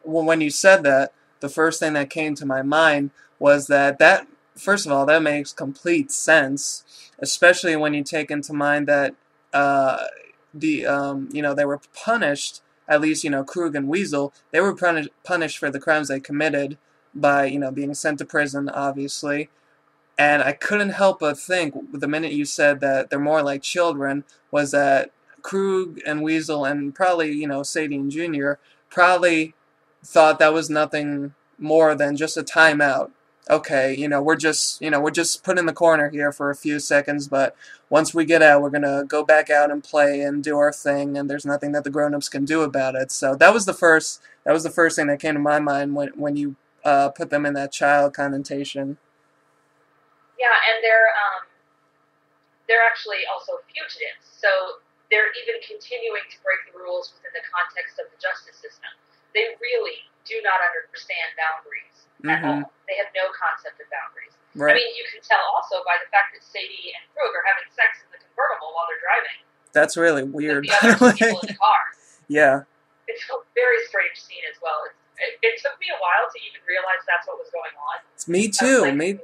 when you said that, the first thing that came to my mind was that first of all, that makes complete sense, especially when you take into mind that they were punished. At least Krug and Weasel, they were punished for the crimes they committed by being sent to prison, obviously. And I couldn't help but think, the minute you said that they're more like children, was that Krug and Weasel and probably, Sadie Jr. probably thought that was nothing more than just a timeout. Okay, we're just put in the corner here for a few seconds, but once we get out, we're gonna go back out and play and do our thing, and there's nothing that the grown-ups can do about it. So that was the first thing that came to my mind when you put them in that child connotation. Yeah, and they're actually also fugitives, so they're even continuing to break the rules within the context of the justice system. They really do not understand boundaries at all. They have no concept of boundaries. Right. I mean, you can tell also by the fact that Sadie and Krug are having sex in the convertible while they're driving. That's really weird. With the other two people in the car. Yeah. It's a very strange scene as well. It took me a while to even realize that's what was going on. Me too. Like,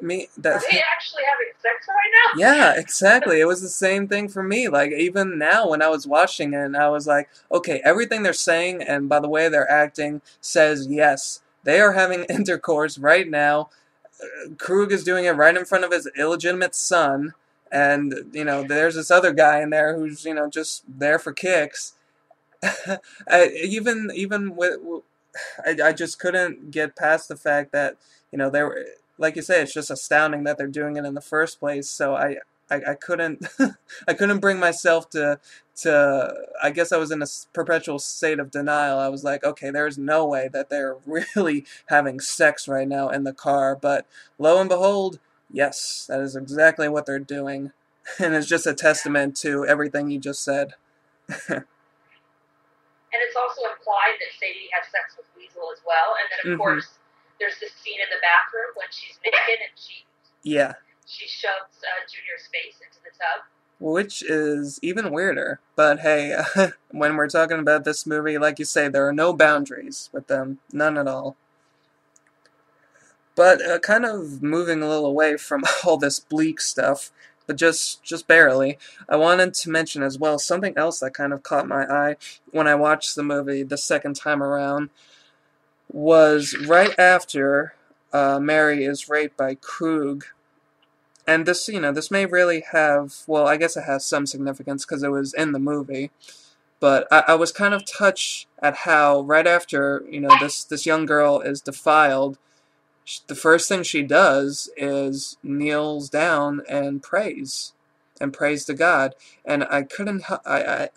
are they actually having sex right now? Yeah, exactly. It was the same thing for me. Like, even now when I was watching it, I was like, okay, everything they're saying and by the way they're acting says yes. They are having intercourse right now. Krug is doing it right in front of his illegitimate son. And, there's this other guy in there who's, just there for kicks. Even with... I just couldn't get past the fact that they were, like you say, it's just astounding that they're doing it in the first place. So I couldn't I couldn't bring myself to I guess I was in a perpetual state of denial. I was like, okay, there's no way that they're really having sex right now in the car. But lo and behold, yes, that is exactly what they're doing, and it's just a testament to everything you just said. And it's also implied that Sadie has sex with Weasel as well. And then, of course, there's this scene in the bathroom when she's naked and she shoves Junior's face into the tub. Which is even weirder. But hey, when we're talking about this movie, like you say, there are no boundaries with them. None at all. But kind of moving a little away from all this bleak stuff, but just barely, I wanted to mention as well something else that kind of caught my eye when I watched the movie the second time around, was right after Mary is raped by Krug. And this may really have, well, I guess it has some significance because it was in the movie, but I was kind of touched at how right after, this young girl is defiled, the first thing she does is kneels down and prays to God. And I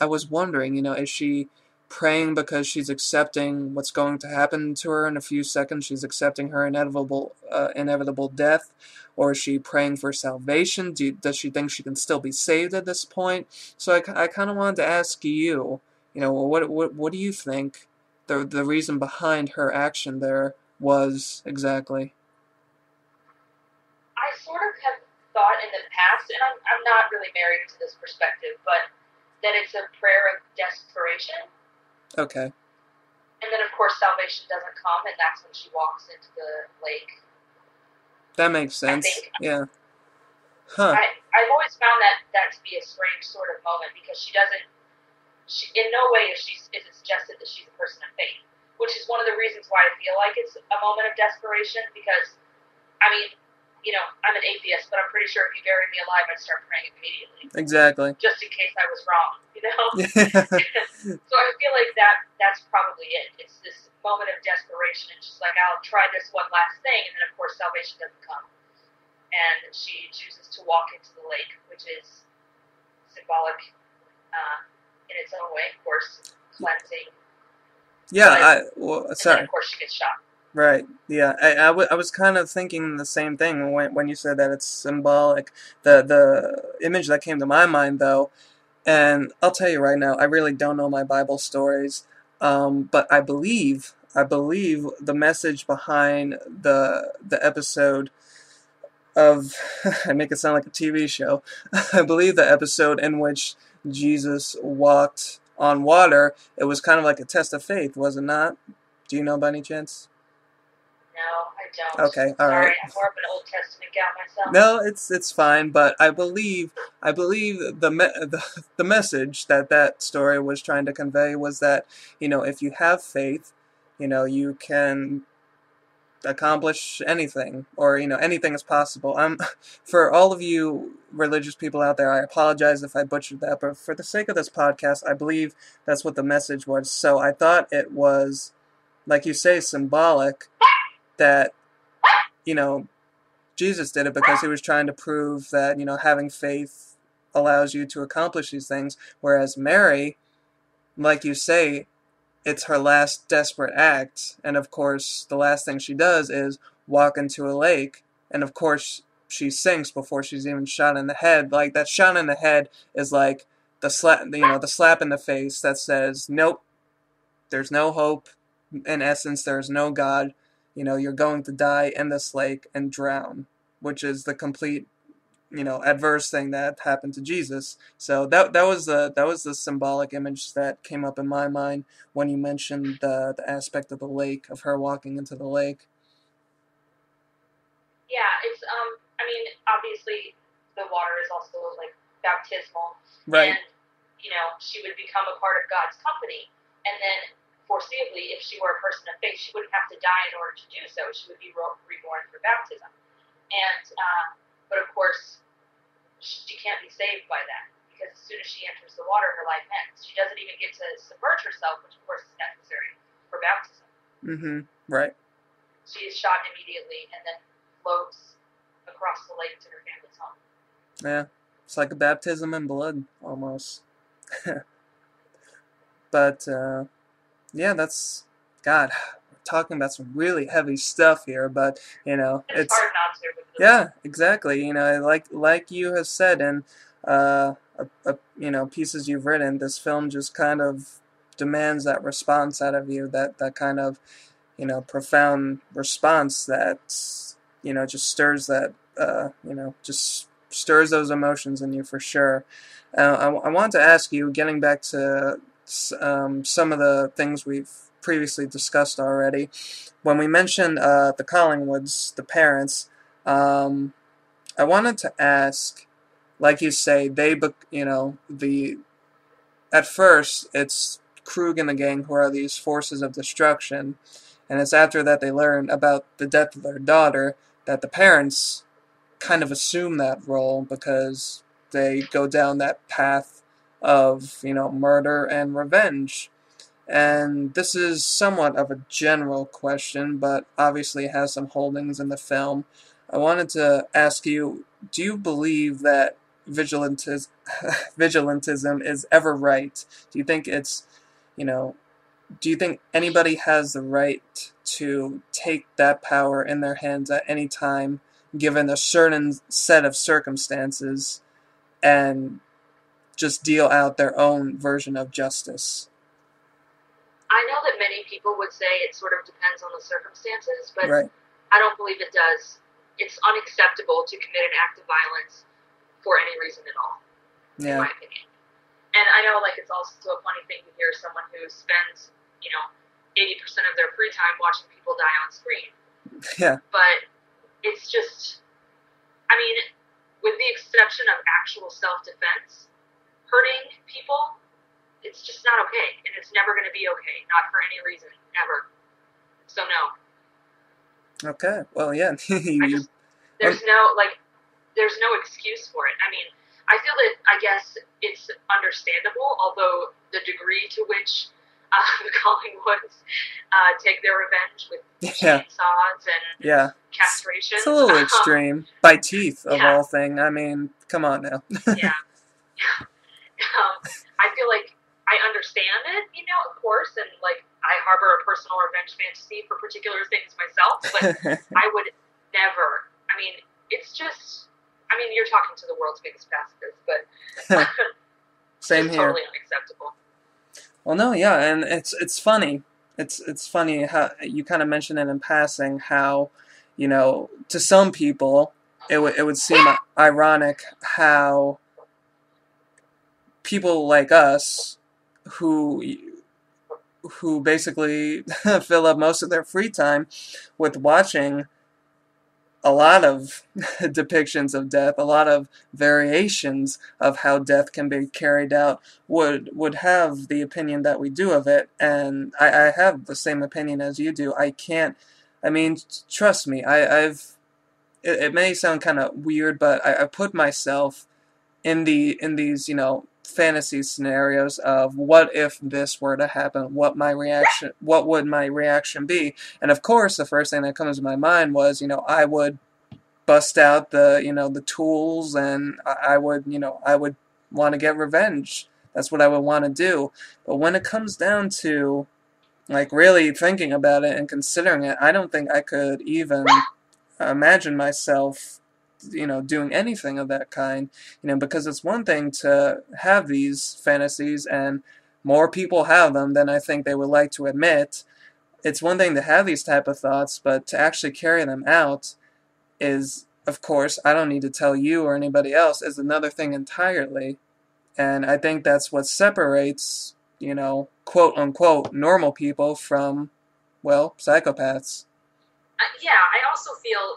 was wondering, is she praying because she's accepting what's going to happen to her in a few seconds? She's accepting her inevitable death, or is she praying for salvation? Does she think she can still be saved at this point? So I kind of wanted to ask you, what do you think the reason behind her action there was exactly? I sort of have thought in the past, and I'm not really married to this perspective, but that it's a prayer of desperation. Okay. And then, of course, salvation doesn't come, and that's when she walks into the lake. That makes sense. I think. Yeah. Huh. I've always found that to be a strange sort of moment, because in no way is it suggested that she's a person of faith, which is one of the reasons why I feel like it's a moment of desperation, because, I mean, I'm an atheist, but I'm pretty sure if you buried me alive, I'd start praying immediately. Exactly. Just in case I was wrong, So I feel like that's probably it. It's this moment of desperation. It's just like, I'll try this one last thing, and then, of course, salvation doesn't come. And she chooses to walk into the lake, which is symbolic in its own way, of course, cleansing. Yeah, sorry. And then, of course, she gets shot. Right, yeah. I was kind of thinking the same thing when you said that it's symbolic. The image that came to my mind, though, and I'll tell you right now, I really don't know my Bible stories, but I believe the message behind the episode of, I make it sound like a TV show, I believe the episode in which Jesus walked on water, it was kind of like a test of faith, was it not? Do you know by any chance? No, I don't. Okay, all right. Sorry, I'm more of an Old Testament gal myself. No, it's fine, but I believe the message that that story was trying to convey was that, if you have faith, you can accomplish anything, or anything is possible. For all of you religious people out there, I apologize if I butchered that, but for the sake of this podcast, I believe that's what the message was. So I thought it was, like you say, symbolic that, you know Jesus did it because he was trying to prove that, having faith allows you to accomplish these things, whereas Mary, like you say, it's her last desperate act, and of course the last thing she does is walk into a lake, and of course she sinks before she's even shot in the head. Like, that shot in the head is like the slap in the face that says, nope, there's no hope. In essence, there's no God. You're going to die in this lake and drown, which is the complete, adverse thing that happened to Jesus. So that was the symbolic image that came up in my mind when you mentioned the aspect of the lake, of her walking into the lake. Yeah, it's I mean, obviously the water is also like baptismal, Right. and she would become a part of God's company, and then foreseeably, if she were a person of faith, she wouldn't have to die in order to do so. She would be reborn for baptism, and but of course, she can't be saved by that, because as soon as she enters the water, her life ends. She doesn't even get to submerge herself, which of course is necessary for baptism. Mm-hmm. Right. She is shot immediately and then floats across the lake to her family's home. Yeah. It's like a baptism in blood, almost. But, yeah, that's... God, we're talking about some really heavy stuff here, but, It's hard not to. Yeah, exactly. Like you have said in, pieces you've written, this film just kind of demands that response out of you, that kind of, profound response that, just stirs that, just stirs those emotions in you for sure. I wanted to ask you, getting back to some of the things we've previously discussed already, when we mentioned the Collingwoods, the parents, I wanted to ask, like you say, at first it's Krug and the gang who are these forces of destruction, and it's after that they learn about the death of their daughter that the parents kind of assume that role, because they go down that path of, murder and revenge. And this is somewhat of a general question, but obviously has some holdings in the film. I wanted to ask you, do you believe that vigilantism is ever right? Do you think it's, do you think anybody has the right to take that power in their hands at any time, given a certain set of circumstances, and just deal out their own version of justice? I know that many people would say it sort of depends on the circumstances, but Right. I don't believe it does. It's unacceptable to commit an act of violence for any reason at all, in my opinion. And I know, it's also a funny thing to hear someone who spends, 80% of their free time watching people die on screen. Yeah. But it's just, with the exception of actual self-defense, hurting people, it's just not okay, and it's never going to be okay, not for any reason, ever. So no. Okay. Well, yeah. There's no excuse for it. I feel that, I guess, it's understandable, although the degree to which the Collingwoods take their revenge with chainsaws and castration. It's a little extreme. By teeth, of all things. Come on now. Yeah. I feel like I understand it, of course, and, I harbor a personal revenge fantasy for particular things myself, but I would never. It's just, you're talking to the world's biggest pacifist, but Same it's here. Totally unacceptable. Well, no, yeah, and it's funny. It's funny how you kind of mentioned it in passing, how, to some people it would seem ironic how people like us, who who basically fill up most of their free time with watching a lot of depictions of death, a lot of variations of how death can be carried out, would have the opinion that we do of it, and I have the same opinion as you do. I can't, I mean, trust me, it may sound kind of weird, but I put myself in these, fantasy scenarios of what if this were to happen, what would my reaction be? And of course, the first thing that comes to my mind was, I would bust out the tools, and I would want to get revenge. That's what I would want to do. But when it comes down to like really thinking about it and considering it, I don't think I could even imagine myself doing anything of that kind, because it's one thing to have these fantasies, and more people have them than I think they would like to admit. It's one thing to have these type of thoughts, but to actually carry them out is, of course, I don't need to tell you or anybody else, is another thing entirely. And I think that's what separates, quote unquote, normal people from, well, psychopaths. Yeah, I also feel,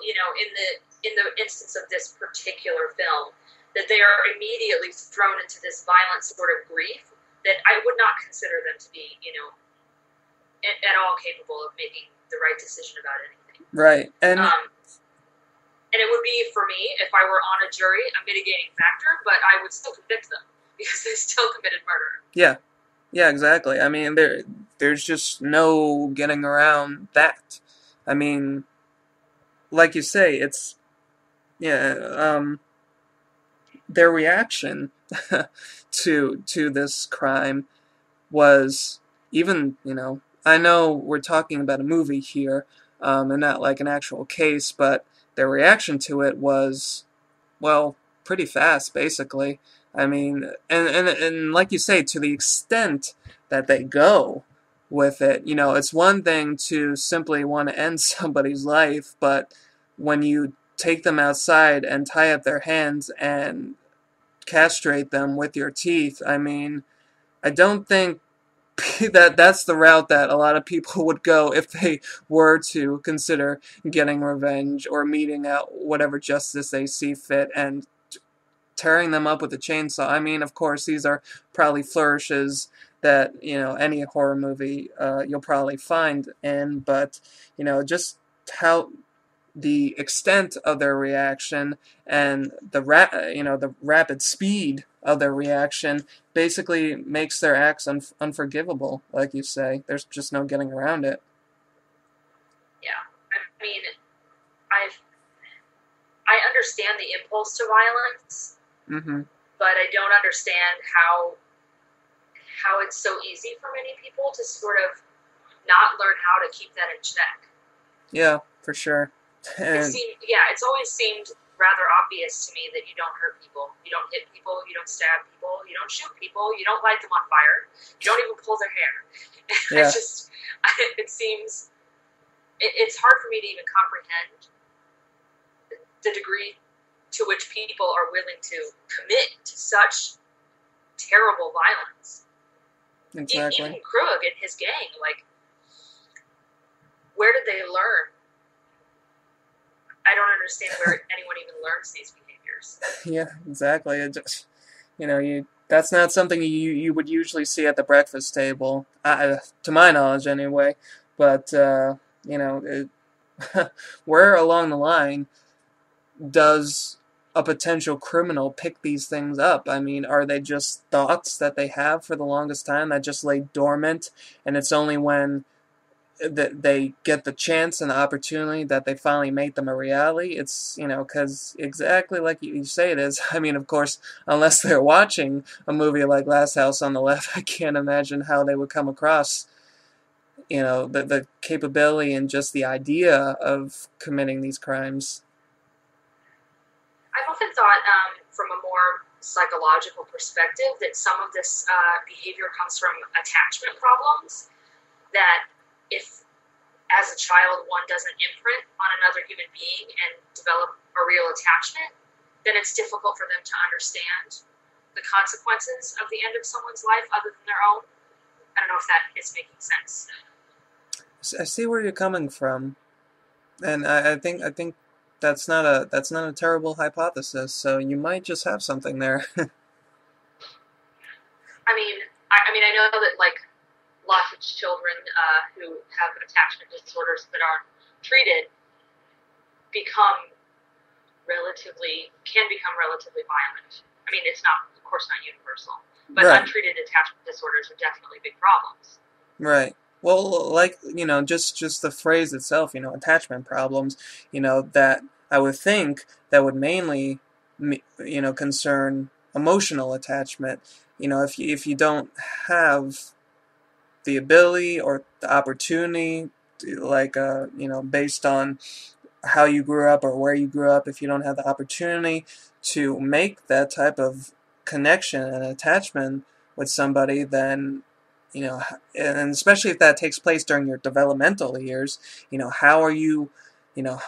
in the instance of this particular film, that they are immediately thrown into this violent sort of grief that I would not consider them to be, at all capable of making the right decision about anything. Right. And it would be, for me, if I were on a jury, a mitigating factor, but I would still convict them because they still committed murder. Yeah. Yeah, exactly. I mean, there's just no getting around that. I mean, like you say, it's, their reaction to this crime was even, I know we're talking about a movie here, and not like an actual case, but their reaction to it was, well, pretty fast, basically. I mean, and like you say, to the extent that they go with it, it's one thing to simply want to end somebody's life, but when you take them outside and tie up their hands and castrate them with your teeth, I mean, I don't think that's the route that a lot of people would go if they were to consider getting revenge or meting out whatever justice they see fit and tearing them up with a chainsaw. I mean, of course, these are probably flourishes that, any horror movie you'll probably find in, but, just how the extent of their reaction and the rapid speed of their reaction basically makes their acts unforgivable. Like you say, there's just no getting around it. Yeah, I mean, I understand the impulse to violence, but I don't understand how it's so easy for many people to sort of not learn how to keep that in check. Yeah, for sure. It's always seemed rather obvious to me that you don't hurt people, you don't hit people, you don't stab people, you don't shoot people, you don't light them on fire, you don't even pull their hair. Yeah. It's hard for me to even comprehend the degree to which people are willing to commit to such terrible violence. Exactly. Even Krug and his gang, like, where did they learn? I don't understand where anyone even learns these behaviors. Yeah, exactly. It just, that's not something you would usually see at the breakfast table, to my knowledge anyway. But, where along the line does a potential criminal pick these things up? I mean, are they just thoughts that they have for the longest time that just lay dormant, and it's only when that they get the chance and the opportunity that they finally make them a reality? It's, because exactly like you say it is. I mean, of course, unless they're watching a movie like Last House on the Left, I can't imagine how they would come across, the capability and just the idea of committing these crimes. I've often thought, from a more psychological perspective, that some of this behavior comes from attachment problems, that if, as a child, one doesn't imprint on another human being and develop a real attachment, then it's difficult for them to understand the consequences of the end of someone's life other than their own. I don't know if that is making sense. I see where you're coming from, and I think that's not a terrible hypothesis. So you might just have something there. I know that like lots of children who have attachment disorders that aren't treated can become relatively violent. I mean, it's not, of course, not universal, but Right. untreated attachment disorders are definitely big problems. Right. Well, like, just the phrase itself, attachment problems, that I would think that would mainly, concern emotional attachment. If you don't have the ability or the opportunity, like, based on how you grew up or where you grew up, if you don't have the opportunity to make that type of connection and attachment with somebody, then, and especially if that takes place during your developmental years, how are you, you know,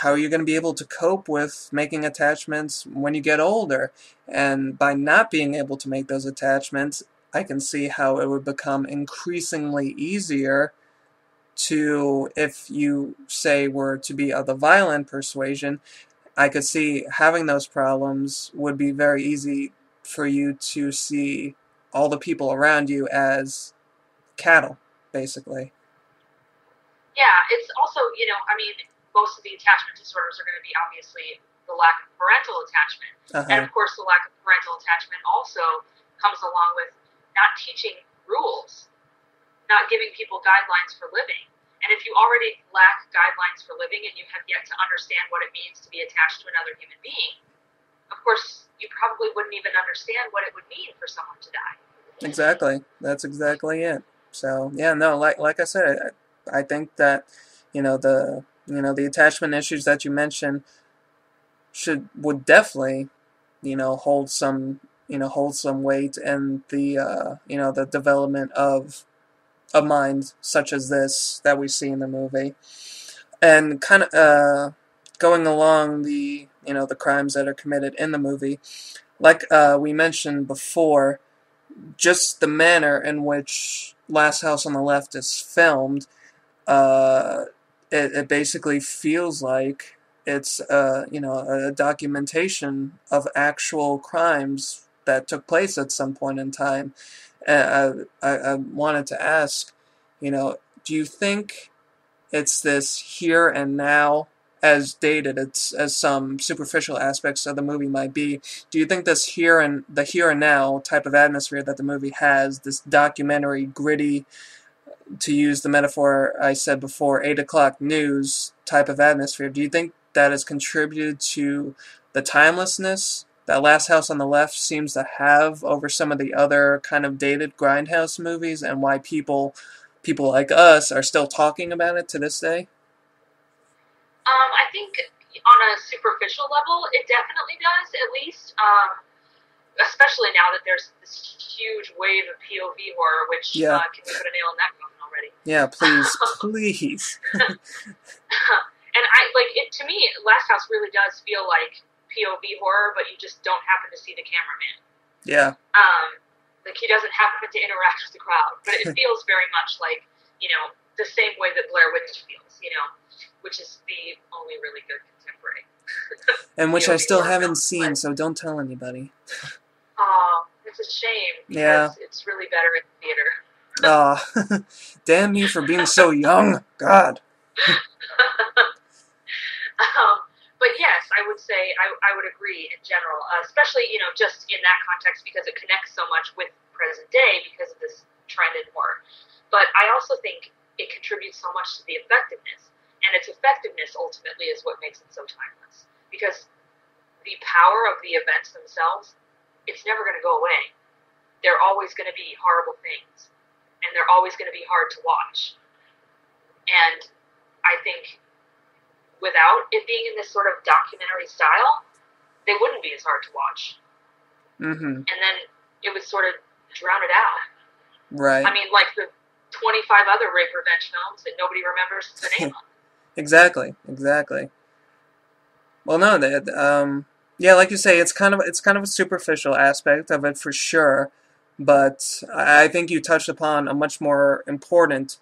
how are you going to be able to cope with making attachments when you get older? And by not being able to make those attachments, I can see how it would become increasingly easier to, if you say were to be of the violent persuasion, I could see having those problems would be very easy for you to see all the people around you as cattle, basically. Yeah, it's also, most of the attachment disorders are going to be obviously the lack of parental attachment. And Uh-huh. of course, the lack of parental attachment also comes along with not teaching rules, not giving people guidelines for living. And if you already lack guidelines for living and you have yet to understand what it means to be attached to another human being, of course, you probably wouldn't even understand what it would mean for someone to die. Exactly. That's exactly it. So, yeah, no, like I said, I think that, the attachment issues that you mentioned would definitely, hold some weight in the development of minds such as this that we see in the movie. And kind of going along the crimes that are committed in the movie, like we mentioned before, just the manner in which Last House on the Left is filmed, uh, it basically feels like it's a documentation of actual crimes that took place at some point in time. I wanted to ask, do you think it's this here and now, as dated as some superficial aspects of the movie might be? Do you think the here and now type of atmosphere that the movie has, this documentary, gritty, to use the metaphor I said before, 8 o'clock news type of atmosphere, do you think that has contributed to the timelessness that Last House on the Left seems to have over some of the other kind of dated Grindhouse movies, and why people like us are still talking about it to this day? I think on a superficial level, it definitely does, at least. Especially now that there's this huge wave of POV horror, which Yeah, can we put a nail in that coffin already? yeah, please, please. And I like it. To me, Last House really does feel like POV horror, but you just don't happen to see the cameraman. Yeah, Like he doesn't happen to interact with the crowd, but it feels very much like the same way that Blair Witch feels. Which is the only really good contemporary. and which I POV still horror haven't film. seen, so don't tell anybody. Oh, it's a shame because it's really better in theater. Oh, damn me for being so young. God. But yes, I would say I would agree in general, especially just in that context because it connects so much with present day because of this trend in horror. But I also think it contributes so much to the effectiveness, and its effectiveness ultimately is what makes it so timeless. Because the power of the events themselves, it's never going to go away. They're always going to be horrible things, and they're always going to be hard to watch. And I think without it being in this sort of documentary style, they wouldn't be as hard to watch. Mm-hmm. And then it would sort of drown it out. Right. I mean, like the 25 other rape revenge films that nobody remembers the name of. Exactly. Well, no, yeah, like you say, it's kind of a superficial aspect of it for sure, But I think you touched upon a much more important,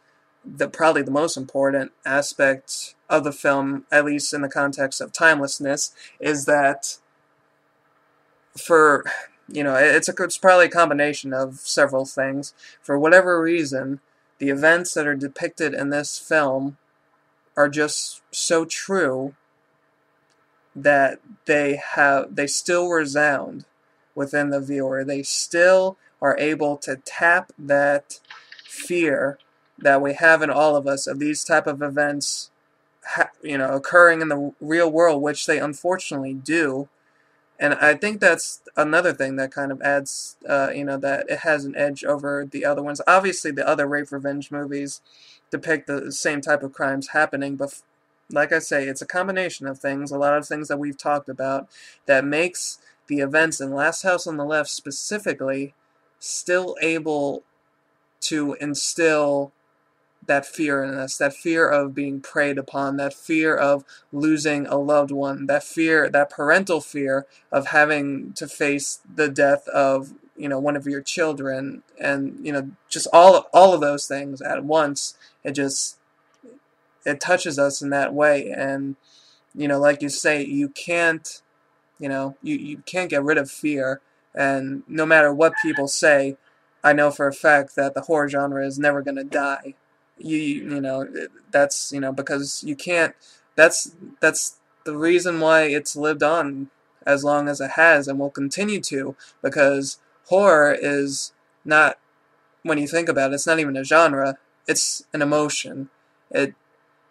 probably the most important aspect of the film, at least in the context of timelessness, is that for, it's probably a combination of several things. For whatever reason, the events that are depicted in this film are just so true that they still resound within the viewer. They still are able to tap that fear that we have in all of us of these type of events, occurring in the real world, which they unfortunately do. And I think that's another thing that kind of adds, that it has an edge over the other ones. Obviously, the other rape revenge movies depict the same type of crimes happening, but like I say, it's a combination of things, a lot of things that we've talked about, that makes the events in Last House on the Left specifically still able to instill that fear in us, that fear of being preyed upon, that fear of losing a loved one, that fear, that parental fear of having to face the death of, one of your children, and, just all of those things at once. It touches us in that way. And, like you say, you can't, you can't get rid of fear. And no matter what people say, I know for a fact that the horror genre is never going to die. That's, because you can't, that's the reason why it's lived on as long as it has and will continue to, because horror is not, when you think about it, it's not even a genre, it's an emotion. It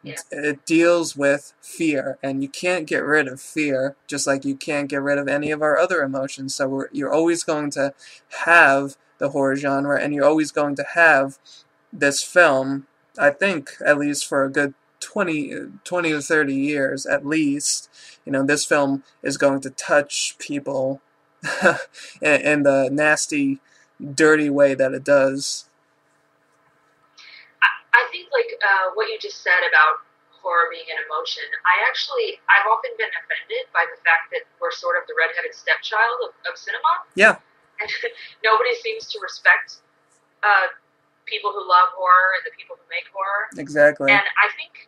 Yeah. it deals with fear, and you can't get rid of fear, just like you can't get rid of any of our other emotions. So you're always going to have the horror genre, and you're always going to have this film, I think, at least for a good 20 or 30 years, at least. This film is going to touch people in the nasty, dirty way that it does. I think like what you just said about horror being an emotion. I've often been offended by the fact that we're sort of the redheaded stepchild of cinema. Yeah. And nobody seems to respect people who love horror and the people who make horror. Exactly. And I think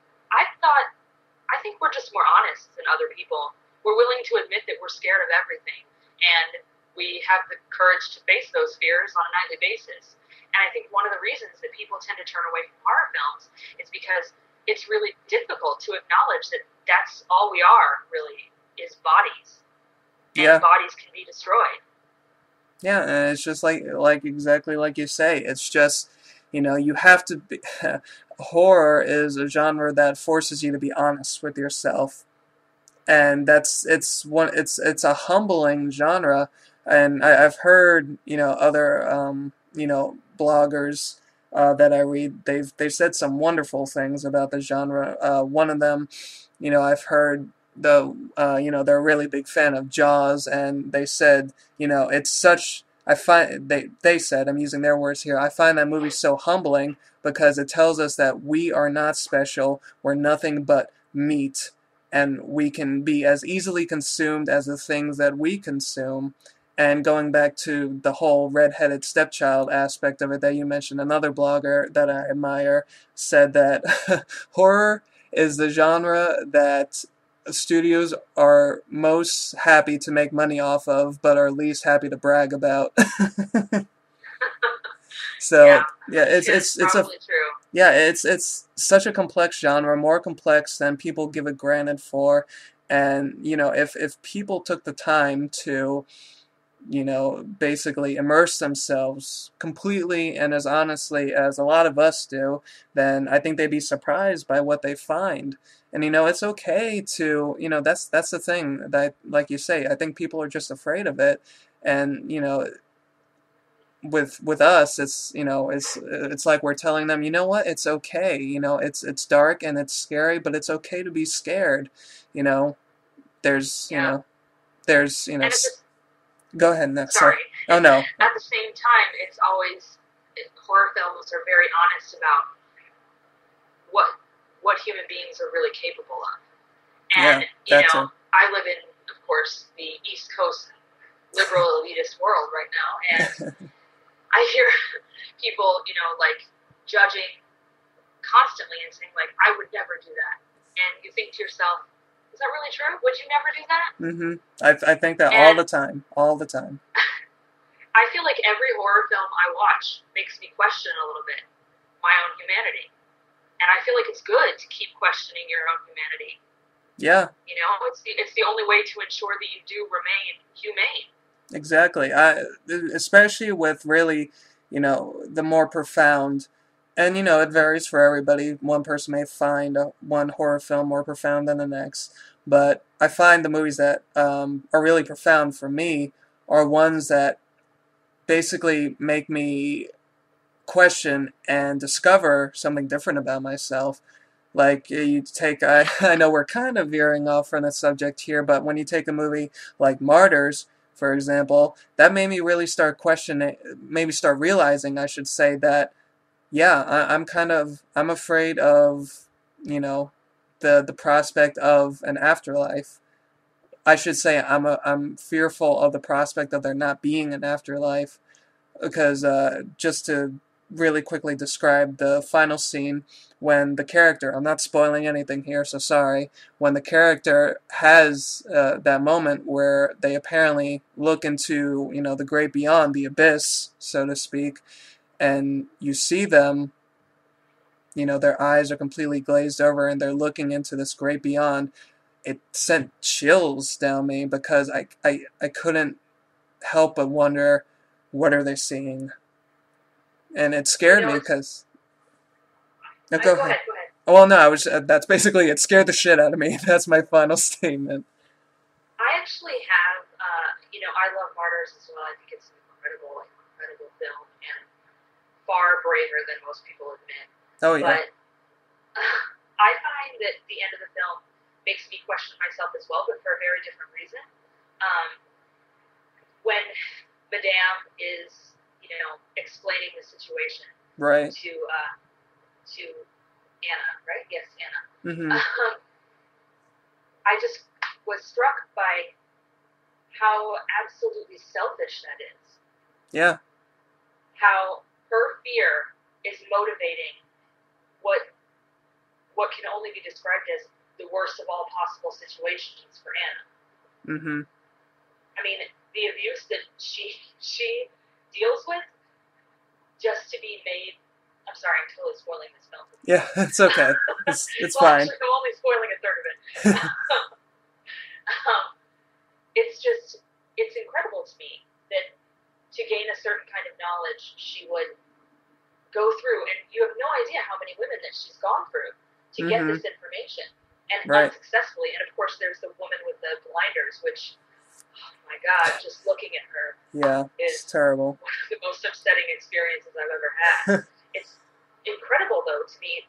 we're just more honest than other people. We're willing to admit that we're scared of everything, and we have the courage to face those fears on a nightly basis. And I think one of the reasons that people tend to turn away from horror films is because it's really difficult to acknowledge that that's all we are, really, is bodies. And bodies can be destroyed. Yeah, and it's just like exactly like you say. It's just, you have to be. Horror is a genre that forces you to be honest with yourself, and it's a humbling genre. And I've heard, other bloggers that I read, they've said some wonderful things about the genre. One of them, I've heard they're a really big fan of Jaws, and they said, it's such. They said, I'm using their words here, I find that movie so humbling because it tells us that we are not special, we're nothing but meat, and we can be as easily consumed as the things that we consume. And going back to the whole red-headed stepchild aspect of it that you mentioned, another blogger that I admire said that horror is the genre that studios are most happy to make money off of, but are least happy to brag about. So yeah, it's probably true. Yeah, it's such a complex genre, more complex than people give it granted for. And if people took the time to, basically immerse themselves completely and as honestly as a lot of us do, then I think they'd be surprised by what they find. And it's okay to, that's the thing that, like you say, I think people are just afraid of it. And with us, it's like we're telling them, you know what, it's okay. It's dark and it's scary, but it's okay to be scared. There's there's Go ahead. No, sorry. Oh no. At the same time, horror films are very honest about what human beings are really capable of. And I live in, of course, the East Coast liberal elitist world right now, and I hear people, like judging constantly and saying like, I would never do that. And you think to yourself, is that really true? Would you never do that? Mm-hmm. I think that all And the time. All the time. I feel like every horror film I watch makes me question a little bit my own humanity. And I feel like it's good to keep questioning your own humanity. Yeah. It's the only way to ensure that you do remain humane. Exactly. Especially with really, the more profound, and it varies for everybody. One person may find one horror film more profound than the next, but I find the movies that are really profound for me are ones that basically make me question and discover something different about myself. Like you take, I know we're kind of veering off from the subject here, but when you take a movie like Martyrs, for example, that made me really start questioning, maybe start realizing, I should say, that yeah, I'm afraid of, the prospect of an afterlife. I should say I'm fearful of the prospect of there not being an afterlife, because just to really quickly describe the final scene, when the character, I'm not spoiling anything here, so sorry, when the character has that moment where they apparently look into, the great beyond, the abyss, so to speak, and you see them, their eyes are completely glazed over and they're looking into this great beyond. It sent chills down me because I couldn't help but wonder, what are they seeing? And it scared me because... No, go Go ahead. ahead, go ahead. Well, no, that's basically it. Scared the shit out of me. That's my final statement. I actually have, I love Martyrs as well. I think it's an incredible film and far braver than most people admit. Oh yeah. But I find that the end of the film makes me question myself as well, but for a very different reason. When Madame is, explaining the situation Right. to Anna, right? Yes, Anna. Mm-hmm. I just was struck by how absolutely selfish that is. Yeah. How her fear is motivating what can only be described as the worst of all possible situations for Anna. Mm-hmm. I mean, the abuse that she deals with just to be made. I'm sorry, I'm totally spoiling this film. Yeah, it's okay. It's well, fine. Actually, I'm only spoiling a third of it. It's incredible to me that to gain a certain kind of knowledge, she would go through, and you have no idea how many women that she's gone through to get this information, and unsuccessfully. And of course, there's the woman with the blinders, which, oh my God, just looking at her, it's terrible. One of the most upsetting experiences I've ever had. It's incredible, though, to me,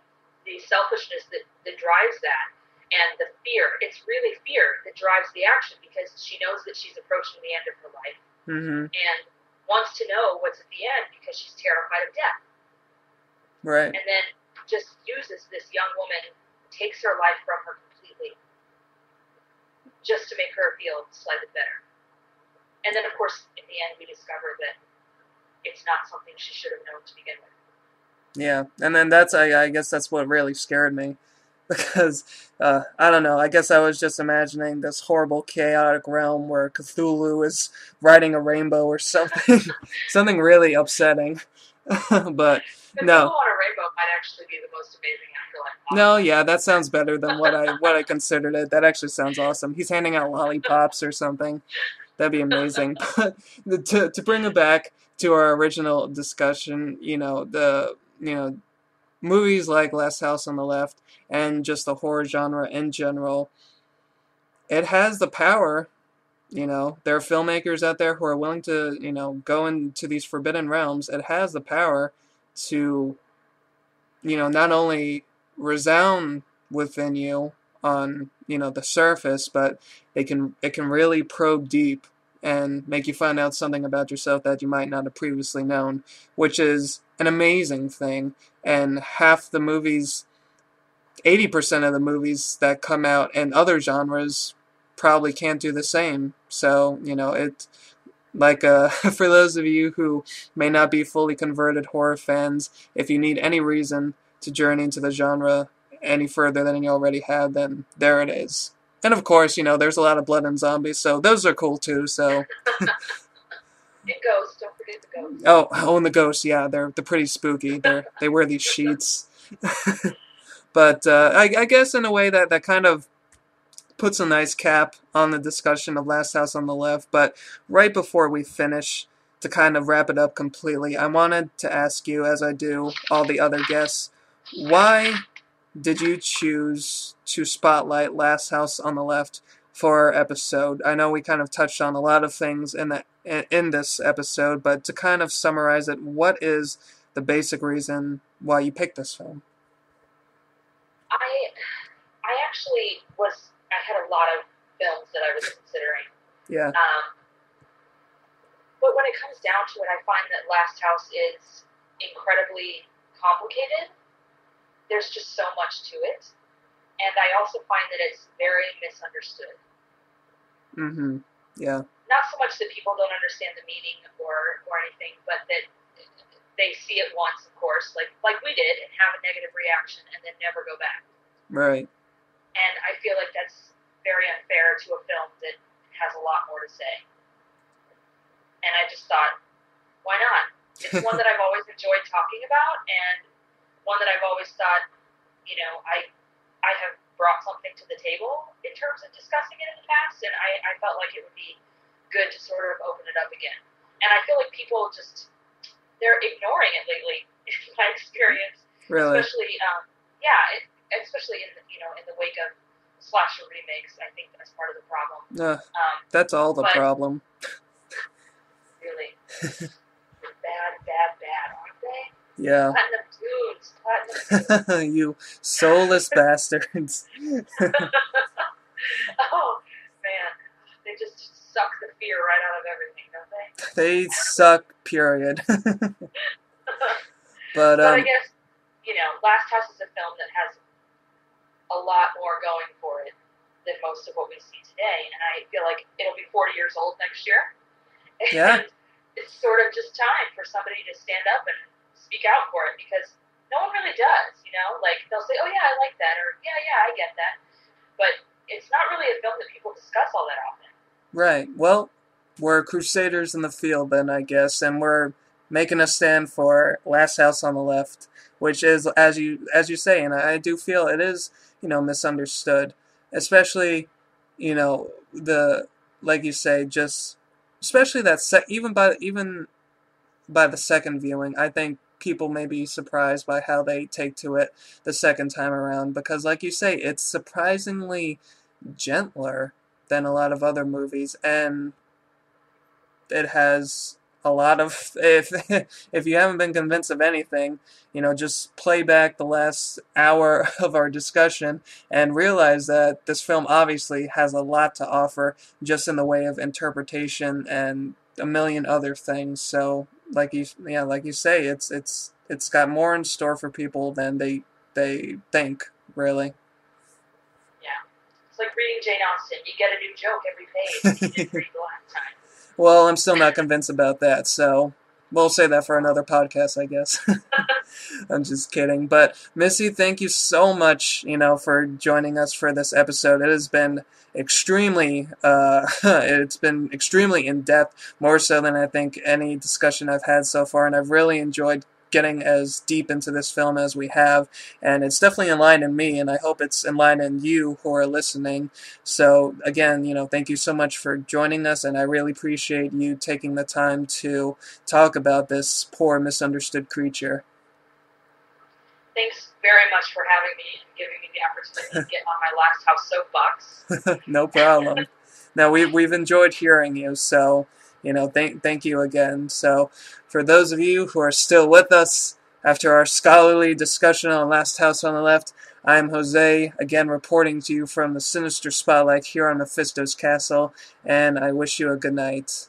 the selfishness that drives that, and the fear. It's really fear that drives the action, because she knows that she's approaching the end of her life, and wants to know what's at the end because she's terrified of death. Right. And then just uses this young woman, takes her life from her completely, just to make her feel slightly better. And then, of course, in the end, we discover that it's not something she should have known to begin with. Yeah, and then I guess that's what really scared me, because I don't know, I guess I was just imagining this horrible chaotic realm where Cthulhu is riding a rainbow or something, something really upsetting. But no. Cthulhu on a rainbow might actually be the most amazing afterlife. No, yeah, that sounds better than what I considered it. That actually sounds awesome. He's handing out lollipops or something. That'd be amazing. But to bring it back to our original discussion, movies like Last House on the Left and just the horror genre in general, it has the power. There are filmmakers out there who are willing to, go into these forbidden realms. It has the power to, not only resound within you on, the surface, but it can really probe deep and make you find out something about yourself that you might not have previously known, which is an amazing thing. And half the movies, 80% of the movies that come out in other genres probably can't do the same. So, Like, for those of you who may not be fully converted horror fans, if you need any reason to journey into the genre any further than you already have, then there it is. And of course, there's a lot of blood and zombies, so those are cool too. So, And ghosts, don't forget the ghosts. oh, and the ghosts, yeah, they're pretty spooky. They wear these sheets, but I guess in a way that kind of puts a nice cap on the discussion of Last House on the Left. But right before we finish, to kind of wrap it up completely, I wanted to ask you, as I do all the other guests, why did you choose to spotlight Last House on the Left for our episode? I know we kind of touched on a lot of things in this episode, but to kind of summarize it, what is the basic reason why you picked this film? I actually I had a lot of films that I was considering. Yeah. But when it comes down to it, I find that Last House is incredibly complicated. There's just so much to it. And I also find that it's very misunderstood. Mm-hmm. Yeah. Not so much that people don't understand the meaning or anything, but that they see it once, of course, like we did, and have a negative reaction and then never go back. Right. And I feel like that's very unfair to a film that has a lot more to say. And I just thought, why not? It's one that I've always enjoyed talking about, and one that I've always thought, I have brought something to the table in terms of discussing it in the past, and I felt like it would be good to sort of open it up again. And I feel like people they're ignoring it lately, in my experience. Really? Especially, especially in the wake of slasher remakes. I think that's part of the problem. That's all the problem. Really, bad, aren't they? Yeah. Platinum Tunes. You soulless bastards. Oh man, they just suck the fear right out of everything, don't they? They suck. Period. But I guess Last House is a film that has a lot more going for it than most of what we see today, and I feel like it'll be 40 years old next year. Yeah. And it's sort of just time for somebody to stand up and speak out for it, because no one really does, like they'll say, oh yeah, I like that, or yeah, I get that, but it's not really a film that people discuss all that often. Right. Well, we're crusaders in the field then, I guess, and we're making a stand for Last House on the Left, which is, as you say, and I do feel it is, misunderstood, especially, like you say, just especially that even by the second viewing, I think people may be surprised by how they take to it the second time around, because like you say, it's surprisingly gentler than a lot of other movies, and it has a lot of, if you haven't been convinced of anything, just play back the last hour of our discussion and realize that this film obviously has a lot to offer, just in the way of interpretation and a million other things. So like you say, it's got more in store for people than they think, really. Yeah, it's like reading Jane Austen. You get a new joke every page you didn't read the last time. Well, I'm still not convinced about that, so we'll say that for another podcast, I guess. I'm just kidding. But Missy, thank you so much, for joining us for this episode. It has been extremely in depth, more so than I think any discussion I've had so far, and I've really enjoyed getting as deep into this film as we have, and it's definitely enlightening me, and I hope it's enlightening you who are listening. So again, thank you so much for joining us, and I really appreciate you taking the time to talk about this poor misunderstood creature. Thanks very much for having me and giving me the opportunity to get on my Last House soapbox. No problem. Now we've enjoyed hearing you, so thank you again. So for those of you who are still with us after our scholarly discussion on Last House on the Left, I'm Jose, again reporting to you from the Sinister Spotlight here on Mephisto's Castle, and I wish you a good night.